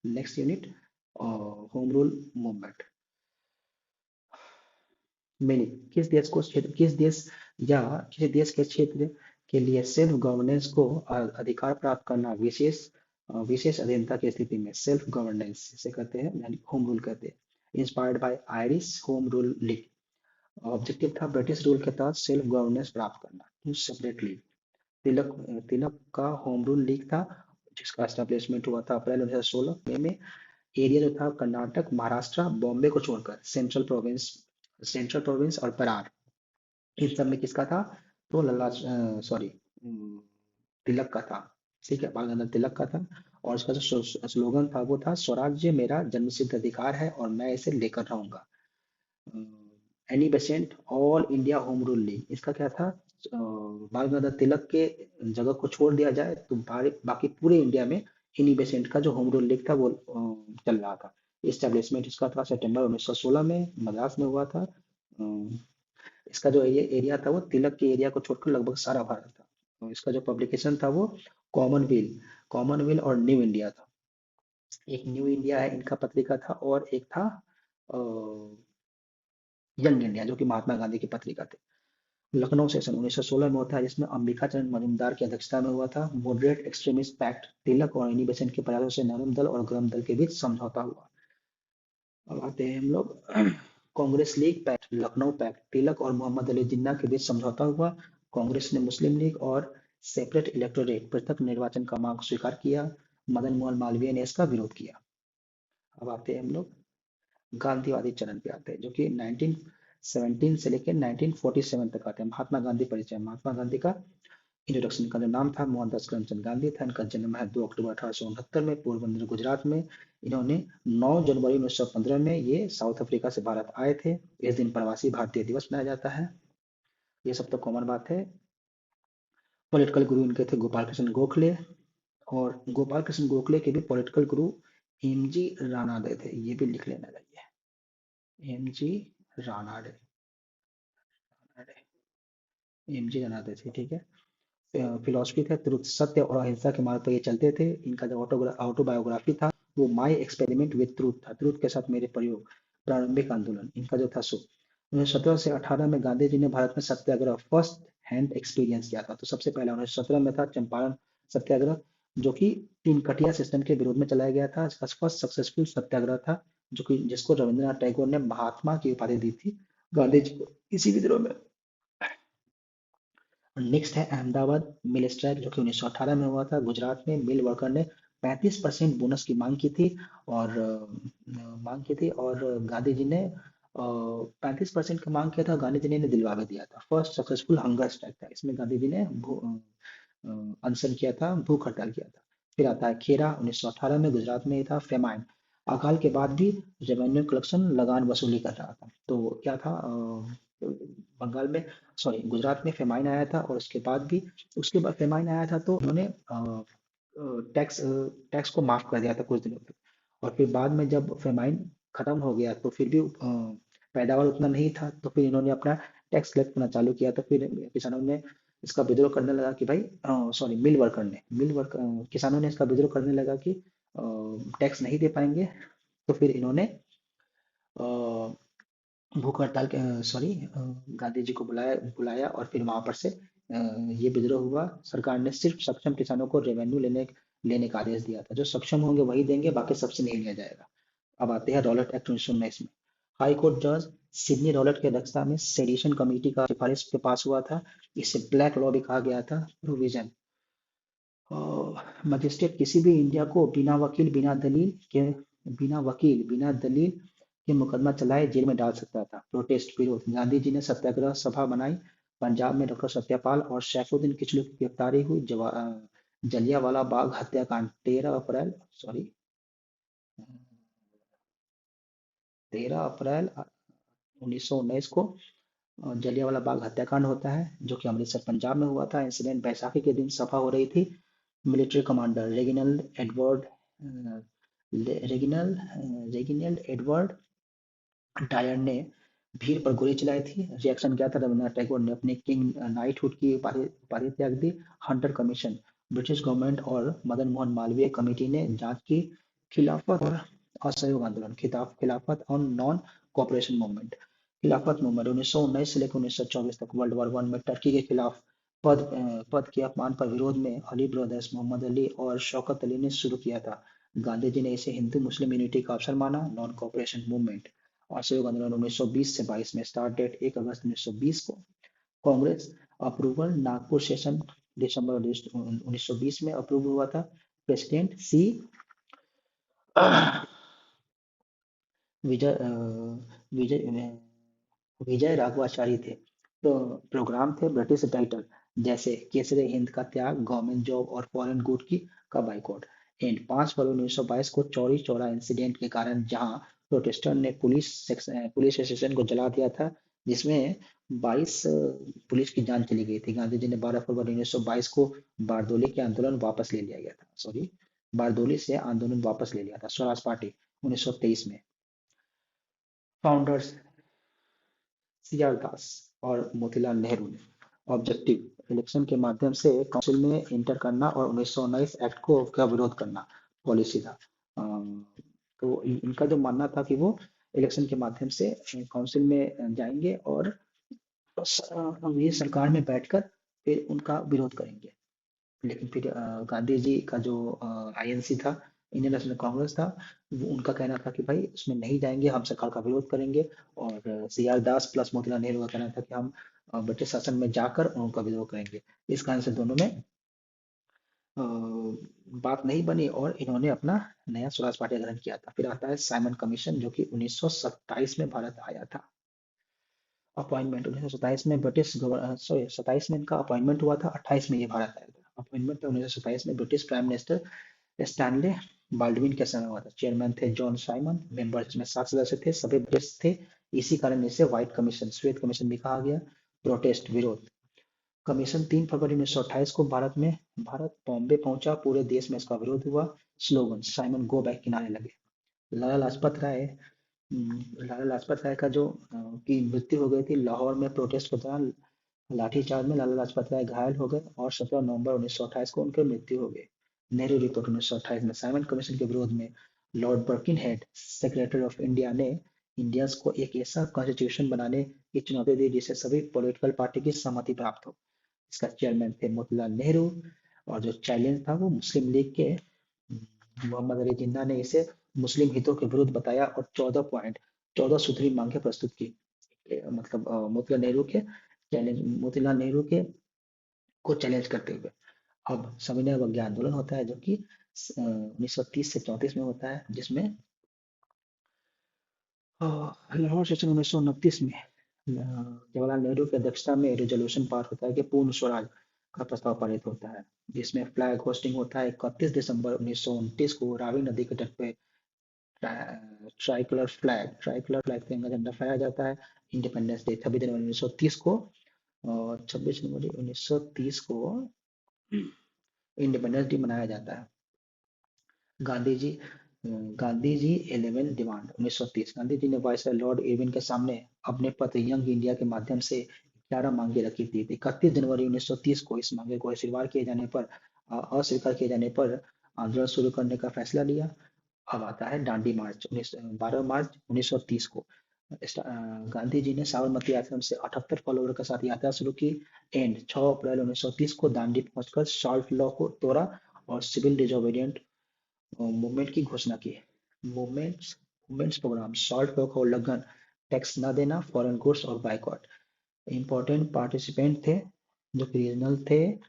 next unit, home rule movement. Meaning, किस देश या किसी देश के क्षेत्र के लिए सेल्फ गवर्नेंस को अधिकार प्राप्त करना, विशेष अधीनता की स्थिति में सेल्फ गवर्नेंस इसे कहते हैं, यानी होम रूल कहते हैं। Inspired by Irish home rule league. Objective था ब्रिटिश रूल के तहत सेल्फ गवर्नेंस प्राप्त करना टू सेपरेटली। तिलक तिलक का होम रूल लीग था, जिसका एस्टेब्लिशमेंट हुआ था अप्रैल 1916 में। एरिया जो था कर्नाटक, महाराष्ट्र, बॉम्बे को छोड़कर सेंट्रल प्रोविंस और परार, इन सब में किसका था? तो लल्ला सॉरी तिलक का था। ठीक है, बाल गंगाधर तिलक का था। और इसका जो स्लोगन था वो था, स्वराज्य मेरा जन्मसिद्ध अधिकार है और मैं इसे लेकर रहूंगा। Annie Besant all India home rule league, इसका क्या था? बाल गंगाधर तिलक के जगह को छोड़ दिया जाए तो बाकी पूरे इंडिया में एनी बेसेंट का जो होम रूल लीग था वो चल रहा था। इस्टेब्लिशमेंट इसका था सितंबर 1916 में, मद्रास में हुआ था। इसका जो एरिया था वो तिलक के एरिया को छोड़कर लगभग सारा भारत था। तो इसका जो पब्लिकेशन था वो कॉमनवेल और न्यू इंडिया था। एक न्यू इंडिया है इनका पत्रिका था, और एक था यंग इंडिया, जो कि महात्मा गांधी की पत्रिका थी। लखनऊ सेशन 1916 में होता है, जिसमें अंबिका चरण मजूमदार की अध्यक्षता में हुआ था। मॉडरेट एक्सट्रीमिस्ट पैक्ट, तिलक और एनी बेसेंट के प्रयासों से नरम दल और गरम दल के बीच समझौता हुआ। अब आते हैं हम लोग Congress League pact, Lucknow pact, Tilak और मोहम्मद अली जिन्ना के बीच समझौता हुआ। कांग्रेस ने मुस्लिम लीग और सेपरेट इलेक्टोरेट, पृथक निर्वाचन का मांग स्वीकार किया। मदन मोहन मालवीय ने इसका विरोध किया। अब आते हैं हम लोग गांधीवादी चरण पे आते हैं, जो कि 1917 से लेकर 1947 तक आते हैं। महात्मा गांधी परिचय, महात्मा गांधी का इंट्रोडक्शन। का जो नाम था मोहनदास करमचंद गांधी था। इनका जन्म है 2 अक्टूबर 1869 में पोरबंदर गुजरात में। इन्होंने 9 जनवरी 1915 में ये साउथ अफ्रीका से भारत आए थे। इस दिन प्रवासी भारतीय दिवस मनाया जाता है। ये सब तो कॉमन बात है। पॉलिटिकल गुरु इनके थे गोपाल कृष्ण गोखले, और गोपाल कृष्ण गोखले के भी पॉलिटिकल गुरु एमजी रानाडे थे। ये भी लिख लेना चाहिए, एमजी रानाडे, एमजी रानाडे थे, ठीक है। फिलोसफी थे ट्रुथ, सत्य और अहिंसा के मार्ग पर ये चलते थे। इनका जो ऑटोबायोग्राफी था वो माई एक्सपेरिमेंट विद ट्रूथ था, ट्रूथ के साथ मेरे प्रयोग। प्रारंभिक आंदोलन इनका जो था सो 1917 से 18 में गांधी जी ने भारत में सत्याग्रह फर्स्ट हैंड एक्सपीरियंस किया था। तो सबसे पहला 1917 में था चंपारण सत्याग्रह, जो कि तीन कटिया सिस्टम के विरोध में चलाया गया था। इसका फर्स्ट सक्सेसफुल सत्याग्रह था, जो कि जिसको रविंद्रनाथ टैगोर ने महात्मा की उपाधि दी थी गांधी जी को इसी विद्रोह में। नेक्स्ट है अहमदाबाद मिल स्ट्राइक, जो कि 1918 में हुआ था। गुजरात में मिल वर्कर ने 35% बोनस की मांग की थी, और गांधी जी ने 35% की मांग किया था। गांधी जी ने इन्हें दिलवा भी दिया था। फर्स्ट सक्सेसफुल हंगर स्ट्राइक था, इसमें गांधी जी ने अनशन किया था, भूख हड़ताल किया था। फिर आता है खेरा, 1918 में गुजरात में ही था। फेमाइन, अकाल के बाद भी रेवेन्यू कलेक्शन लगान वसूली कर रहा था। तो क्या था, बंगाल में, सॉरी गुजरात में फेमाइन आया था, और उसके बाद फेमाइन आया था तो उन्होंने टैक्स टैक्स को माफ कर दिया था कुछ दिनों तक। और फिर बाद में जब फेमाइन खत्म हो गया तो फिर भी पैदावार उतना नहीं था, तो फिर इन्होंने अपना टैक्स कलेक्ट करना चालू किया। तो फिर किसानों ने इसका विद्रोह करने लगा कि भाई, सॉरी किसानों ने इसका विद्रोह करने लगा कि टैक्स नहीं दे पाएंगे। तो फिर इन्होंने भूख हड़ताल के सॉरी गांधी जी को बुलाया बुलाया और फिर वहां पर से ये विद्रोह हुआ। सरकार ने सिर्फ सक्षम किसानों को रेवेन्यू लेने लेने का आदेश दिया था। जो सक्षम होंगे वही देंगे, बाकी सबसे नहीं लिया जाएगा। अब आते हैं रॉलेट एक्ट 1919 में। हाई कोर्ट जज सिडनी रॉलेट की अध्यक्षता में सेडिशन कमेटी का सिफारिश के पास हुआ था। इसे ब्लैक लॉ भी कहा गया था। प्रोविजन, मजिस्ट्रेट किसी भी इंडिया को बिना वकील बिना दलील के मुकदमा चलाए जेल में डाल सकता था। प्रोटेस्ट, विरोध, गांधी जी ने सत्याग्रह सभा बनाई। पंजाब में डॉक्टर सत्यपाल और सैफुद्दीन किचलू की गिरफ्तारी हुई। जलियांवाला बाग हत्याकांड 13 अप्रैल 1919 को जलियांवाला बाग हत्याकांड होता है, जो कि अमृतसर पंजाब में हुआ था। इंसिडेंट, बैसाखी के दिन सभा हो रही थी। मिलिट्री कमांडर रेगिनल्ड एडवर्ड डायर ने भीड़ पर गोली चलाई थी। रिएक्शन क्या था? रविन्द्रनाथ टैगोर ने अपने किंग नाइटहुड की उपाधि त्याग दी। हंटर कमीशन, ब्रिटिश गवर्नमेंट और मदन मोहन मालवीय कमेटी ने जांच की। खिलाफत और असहयोग आंदोलन, खिलाफत और नॉन कॉपरेशन मूवमेंट। खिलाफत मूवमेंट 1919 से लेकर 1924 तक। वर्ल्ड वॉर वन में टर्की के खिलाफ पद के अपमान पर विरोध में अली ब्रदर्स, मोहम्मद अली और शौकत अली ने शुरू किया था। गांधी जी ने इसे हिंदू मुस्लिम यूनिटी का अवसर माना। नॉन कॉपरेशन मूवमेंट, असहयोग आंदोलन 1920 से 22 में। स्टार्ट डेट 1 अगस्त 1920 को। कांग्रेस अप्रूवल, नागपुर सेशन दिसंबर 1920 में अप्रूव हुआ था। प्रेसिडेंट सी विजय विजय विजय राघवाचारी थे। तो प्रोग्राम थे ब्रिटिश टाइटल, जैसे केसरे हिंद का त्याग, गवर्नमेंट जॉब और फॉरेन गुड की का बाइकआउट। एंड 5 फरवरी 1922 को चौरी चौरा इंसिडेंट के कारण, जहां प्रोटेस्टेंट ने पुलिस स्टेशन को जला दिया था, जिसमें 22 पुलिस की जान चली गई थी। गांधी जी ने 12 फरवरी 1922 को बारदोली के आंदोलन वापस ले लिया गया था। सॉरी, बारदोली से आंदोलन वापस ले लिया था। स्वराज पार्टी 1923 में। फाउंडर्स सीआर दास और मोतीलाल नेहरू ने। ऑब्जेक्टिव, इलेक्शन के माध्यम से काउंसिल में इंटर करना और 1919 एक्ट को का विरोध करना पॉलिसी था। तो इनका जो मानना था कि वो इलेक्शन के माध्यम से काउंसिल में जाएंगे और ये सरकार में बैठकर फिर उनका विरोध करेंगे। लेकिन फिर गांधी जी का जो आईएनसी था, इंडियन नेशनल कांग्रेस था, वो उनका कहना था कि भाई इसमें नहीं जाएंगे, हम सरकार का विरोध करेंगे। और सीआर दास प्लस मोतीलाल नेहरू का कहना था कि हम ब्रिटिश शासन में जाकर उनका विरोध करेंगे। इस कारण से दोनों में अ, बात नहीं बनी और इन्होंने अपना नया स्वराज पार्टी का गठन किया था। फिर आता है साइमन कमीशन, जो कि 1927 में भारत आया था। अपॉइंटमेंट 1927 में ब्रिटिश सॉरी 27 में इनका अपॉइंटमेंट हुआ था, 28 में ये भारत आया था। अपॉइंटमेंट 1927 में British prime minister Stanley Baldwin के समय हुआ था। चेयरमैन थे जॉन साइमन। मेंबर्स में 7 सदस्य थे, सभी ब्रिटिश थे। इसी कारण इसे व्हाइट कमीशन, श्वेत कमीशन भी कहा गया। प्रोटेस्ट, विरोध। कमीशन 3 फरवरी 1928 को भारत बॉम्बे पहुंचा। पूरे देश में इसका विरोध हुआ। स्लोगन, साइमन गो बैक, किनारे लगे। लाला लाजपत राय लाला लाजपत राय का जो की मृत्यु हो गई थी लाहौर में प्रोटेस्ट के दौरान। लाठीचार्ज में लाला लाजपत राय घायल हो गए और 17 नवंबर 1928 को उनकी मृत्यु हो गई। नेहरू रिपोर्ट 1928 में। साइमन कमीशन के विरोध में लॉर्ड बर्किनहेड, सेक्रेटरी ऑफ इंडिया, ने इंडियंस को एक ऐसा कॉन्स्टिट्यूशन बनाने की चुनौती दी जिससे सभी पॉलिटिकल पार्टी की सहमति प्राप्त हो। इसका चेयरमैन थे मोतीलाल नेहरू, और जो चैलेंज था वो मुस्लिम लीग के मोहम्मद अली जिन्ना ने इसे मुस्लिम हितों के विरुद्ध बताया और 14 सूत्री मांगे प्रस्तुत की। मतलब मोतीलाल नेहरू के को चैलेंज करते हुए। अब सविनय अवज्ञा आंदोलन होता है, जो कि 1930 से 34 में होता है, जिसमें लाहौर सेशन 1929 में जवाहरलाल नेहरू की अध्यक्षता में रेजोल्यूशन पास होता है कि पूर्ण स्वराज का प्रस्ताव पारित होता है, जिसमें फ्लैग होस्टिंग होता है। 31 दिसंबर 1929 को रावी नदी के तट पे ट्राइकलर फ्लैग तिरंगा झंडा फहराया जाता है। इंडिपेंडेंस डे 26 जनवरी 1930 को, और 26 जनवरी 1930 को इंडिपेंडेंस डे मनाया जाता है। गांधी जी गांधी जी 11 डिमांड 1930। गांधी जी ने वायसराय लॉर्ड इरविन के सामने अपने पत्र यंग इंडिया के माध्यम से 11 मांगे रखी थी। 31 जनवरी 1930 को इस मांगे को अस्वीकार किए जाने पर आंदोलन शुरू करने का फैसला लिया। अब आता है दांडी मार्च 12 मार्च 1930 को। गांधी जी ने साबरमती आश्रम से 78 फॉलोअर के साथ यात्रा शुरू की। एंड 6 अप्रैल 1930 को दांडी पहुंचकर साल्ट लॉ को तोड़ा और सिविल डिसोबीडियंट मूवमेंट की घोषणा की। मूवमेंट्स मूवमेंट्स प्रोग्राम सॉल्ट का उल्लंघन, टैक्स न देना, फॉरेन गुड्स और बाइकॉट। इंपॉर्टेंट पार्टिसिपेंट थे जो कि रीजनल थे,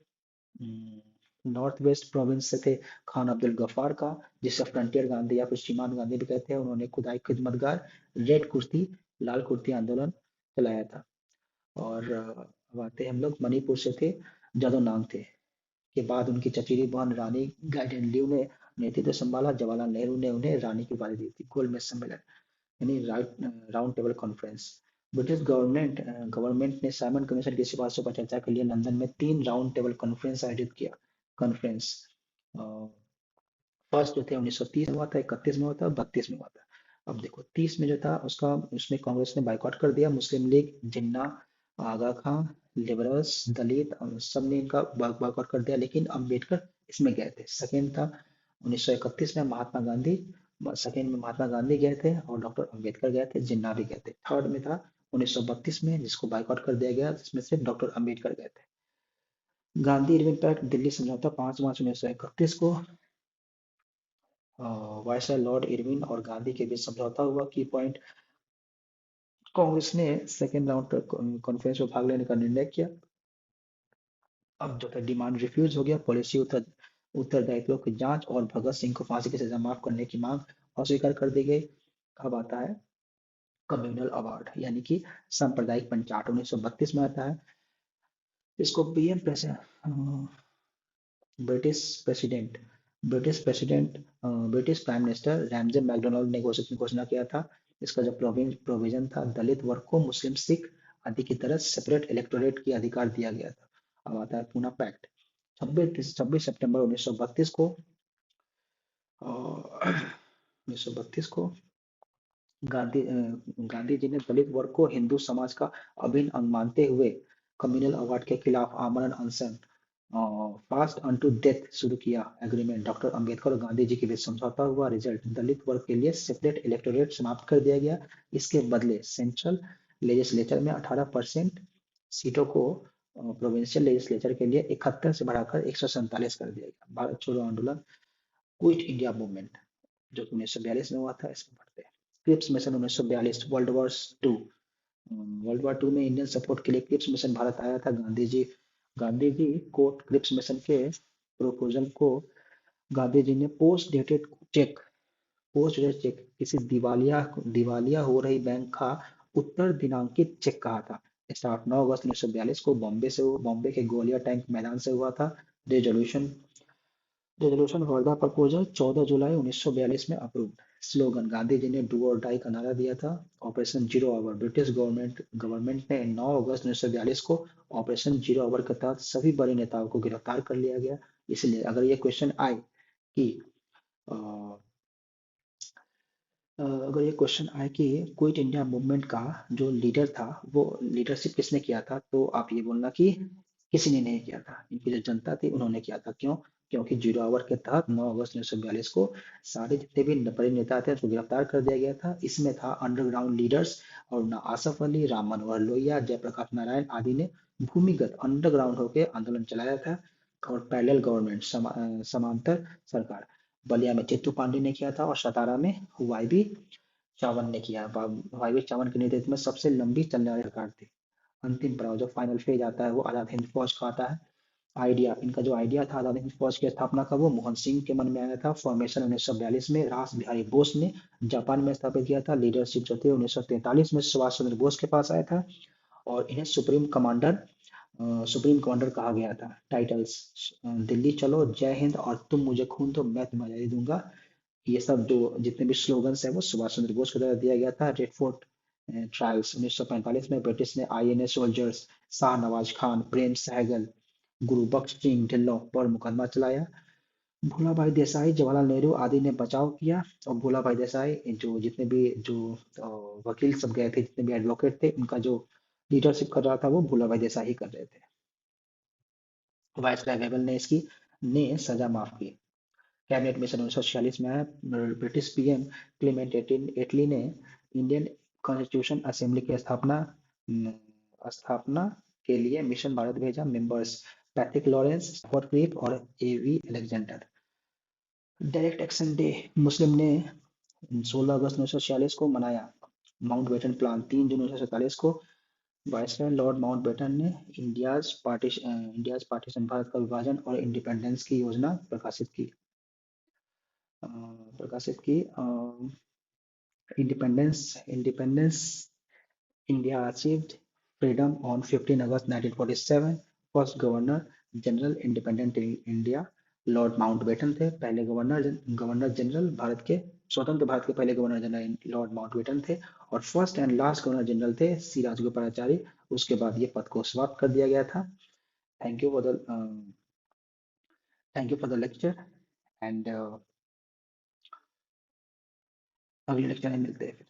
नॉर्थ वेस्ट प्रोविंस से थे खान अब्दुल गफ्फार का, जिसे फ्रंटियर गांधी या फिर सीमांत गांधी भी कहते हैं। उन्होंने खुदाई खिदमतगार रेड कुर्ती लाल कुर्ती आंदोलन चलाया था। और अब आते हैं हम लोग मणिपुर से थे जादो नांग थे। के बाद उनकी चचेरी बहन रानी गाइडेंलियू ने नेतृत्व संभाला। जवाहरलाल नेहरू ने उन्हें रानी की उपाधि दी थी। गोलमेज सम्मेलन यानी round table conference. British government ने साइमन कमीशन की सिफारिशों पर चर्चा के लिए लंदन में 3 राउंड टेबल कॉन्फ्रेंस आयोजित किया। कॉन्फ्रेंस फर्स्ट जो थे 1930 में हुआ था, 31 में हुआ था, 32 में हुआ था। अब देखो 30 में जो था उसका उसमें कांग्रेस ने बाइकआउट कर दिया। मुस्लिम लीग, जिन्ना, आगा खां, लिबरल्स, दलित सब ने इनका बाइकआउट कर दिया, लेकिन अम्बेडकर इसमें गए थे। सेकेंड था 1931 में महात्मा गांधी, सेकेंड में महात्मा गांधी गए थे और डॉक्टर अम्बेडकर गए थे, जिन्ना भी गए थे। थर्ड में था 1932 में, जिसको बाइकआउट कर दिया गया, जिसमें सिर्फ डॉक्टर अम्बेडकर गए थे। गांधी इरविन पैक्ट दिल्ली समझौता 5 मार्च 1931 को वायसराय लॉर्ड इरविन और गांधी के बीच समझौता हुआ। की पॉइंट, कांग्रेस ने सेकेंड राउंड कॉन्फ्रेंस में भाग लेने का निर्णय किया। अब जो था डिमांड रिफ्यूज हो गया। पॉलिसी उत्तरदायित्व की जांच और भगत सिंह को फांसी की सजा माफ करने की मांग अस्वीकार कर दी गई। अब आता है कम्युनल अवार्ड यानी कि सांप्रदायिक पंचायत, 1932 में आता है। इसको PM British president British prime minister Ramsay MacDonald ने घोषणा किया था। इसका जो प्रोविजन था, दलित वर्ग को मुस्लिम, सिख आदि की तरह सेपरेट इलेक्टोरेट की अधिकार दिया गया था। अब आता है पूना पैक्ट। 26 सितंबर 1932 को 1932 को गांधी जी ने दलित वर्ग को हिंदू समाज का अभिन्न अंग मानते हुए कम्युनल अवार्ड के खिलाफ आमरण अनशन फास्ट अनटू डेथ शुरू किया। एग्रीमेंट, डॉक्टर अंबेडकर और गांधी जी के बीच समझौता हुआ। रिजल्ट, दलित वर्ग के लिए सेपरेट इलेक्टोरेट समाप्त कर दिया गया। इसके बदले सेंट्रल लेजिस्लेचर में 18% सीटों को प्रोविंशियल लेजिस्लेचर के लिए 71 से बढ़ाकर 147 कर दिया गया। भारत छोड़ो आंदोलन, क्विट इंडिया मूवमेंट, जो कि 1942 में हुआ था। इसमें पढ़ते हैं Cripps mission 1942, world war two में इंडियन सपोर्ट के लिए क्रिप्स मिशन भारत आया था। गांधी जी को क्रिप्स मिशन के प्रोपोजल को गांधी जी ने पोस्ट डेटेड चेक, किसी दिवालिया हो रही बैंक का उत्तर दिनांकित चेक कहा था। स्टार्ट 9 अगस्त 1942 को बॉम्बे के गोलिया टैंक मैदान से हुआ था। रेजोल्यूशन रेजोल्यूशन वर्धा प्रपोजल 14 जुलाई 1942 में अप्रूव्ड। स्लोगन, गांधी जी ने डू और डाई का नारा दिया था। Operation zero hour, British government ने 9 अगस्त 1942 को ऑपरेशन जीरो आवर के तहत सभी बड़े नेताओं को गिरफ्तार कर लिया गया। इसलिए अगर ये क्वेश्चन आए कि अ, क्विट इंडिया मूवमेंट का जो लीडर था वो लीडरशिप किसने किया था, तो आप ये बोलना कि किसी ने नहीं किया था। इनकी जो जनता थी उन्होंने किया था। क्यों? क्योंकि जीरो आवर के तहत 9 अगस्त 1942 को सारे जितने भी बड़े नेता थे उसको गिरफ्तार कर दिया गया था। इसमें था अंडरग्राउंड लीडर्स, और ना आसफ अली, राम मनोहर लोहिया, जयप्रकाश नारायण आदि ने भूमिगत अंडरग्राउंड होकर आंदोलन चलाया था। और पैरेलल गवर्नमेंट, समांतर सरकार, बलिया में चित्तू पांडे ने किया था और सतारा में वाईबी चावन ने किया। वाईबी चावन के नेतृत्व में सबसे लंबी चलने वाली सरकार थी। अंतिम पड़ाव जो फाइनल फेज आता है वो आजाद हिंद फौज का आता है। आइडिया, इनका जो आइडिया था आजाद हिंद फौज की स्थापना का, वो मोहन सिंह के मन में आया था। फॉर्मेशन 1942 में रास बिहारी बोस ने जापान में स्थापित किया था। लीडरशिप जो थे 1943 में सुभाष चंद्र बोस के पास आया था। और इन्हें सुप्रीम कमांडर कहा गया था। टाइटल्स, दिल्ली चलो, जय हिंद और तुम मुझे खून दो मैं तुम्हें आजादी दूंगा। ये सब जो जितने भी स्लोगन्स है वो सुभाष चंद्र बोस के द्वारा दिया गया था। रेड फोर्ट ट्रायल्स 1945 में ब्रिटिश ने आईएनए सोल्जर्स, शाह नवाज खान, प्रेम सहगल, गुरु बख्श सिंह ढिल्लों पर मुकदमा चलाया। भोला भाई देसाई, जवाहरलाल नेहरू आदि ने बचाव किया। और भोला भाई देसाई जो जितने भी जो वकील सब गए थे, जितने भी एडवोकेट थे, उनका जो लीडरशिप कर रहा था वो भोला भाई देसाई ही कर रहे थे। वायसराय वेबल ने सजा माफ की। कैबिनेट मिशन 1946 में आया। ब्रिटिश पीएम क्लेमेंट एटली ने इंडियन कॉन्स्टिट्यूशन असेंबली की स्थापना के लिए मिशन भारत भेजा। Members, Patrick Lawrence, Stafford Cripps और A V Alexander. Direct action day Muslim ने 16 अगस्त 1946 को मनाया। माउंटबेटन प्लान 3 जून 1947 को वायसराय लॉर्ड माउंटबेटन ने इंडियाज पार्टीशन, भारत का विभाजन और इंडिपेंडेंस की योजना अ, प्रकाशित की। Independence India achieved freedom on 15 August 1947। First governor general independent India Lord Mountbatten थे। पहले गवर्नर जनरल भारत के स्वतंत्र भारत के पहले गवर्नर जनरल लॉर्ड माउंटबेटन थे। और first and last governor general थे सी राजगोपालाचारी। उसके बाद ये पद को समाप्त कर दिया गया था। Thank you for the thank you for the lecture and अगले लेक्चर में मिलते हैं फिर।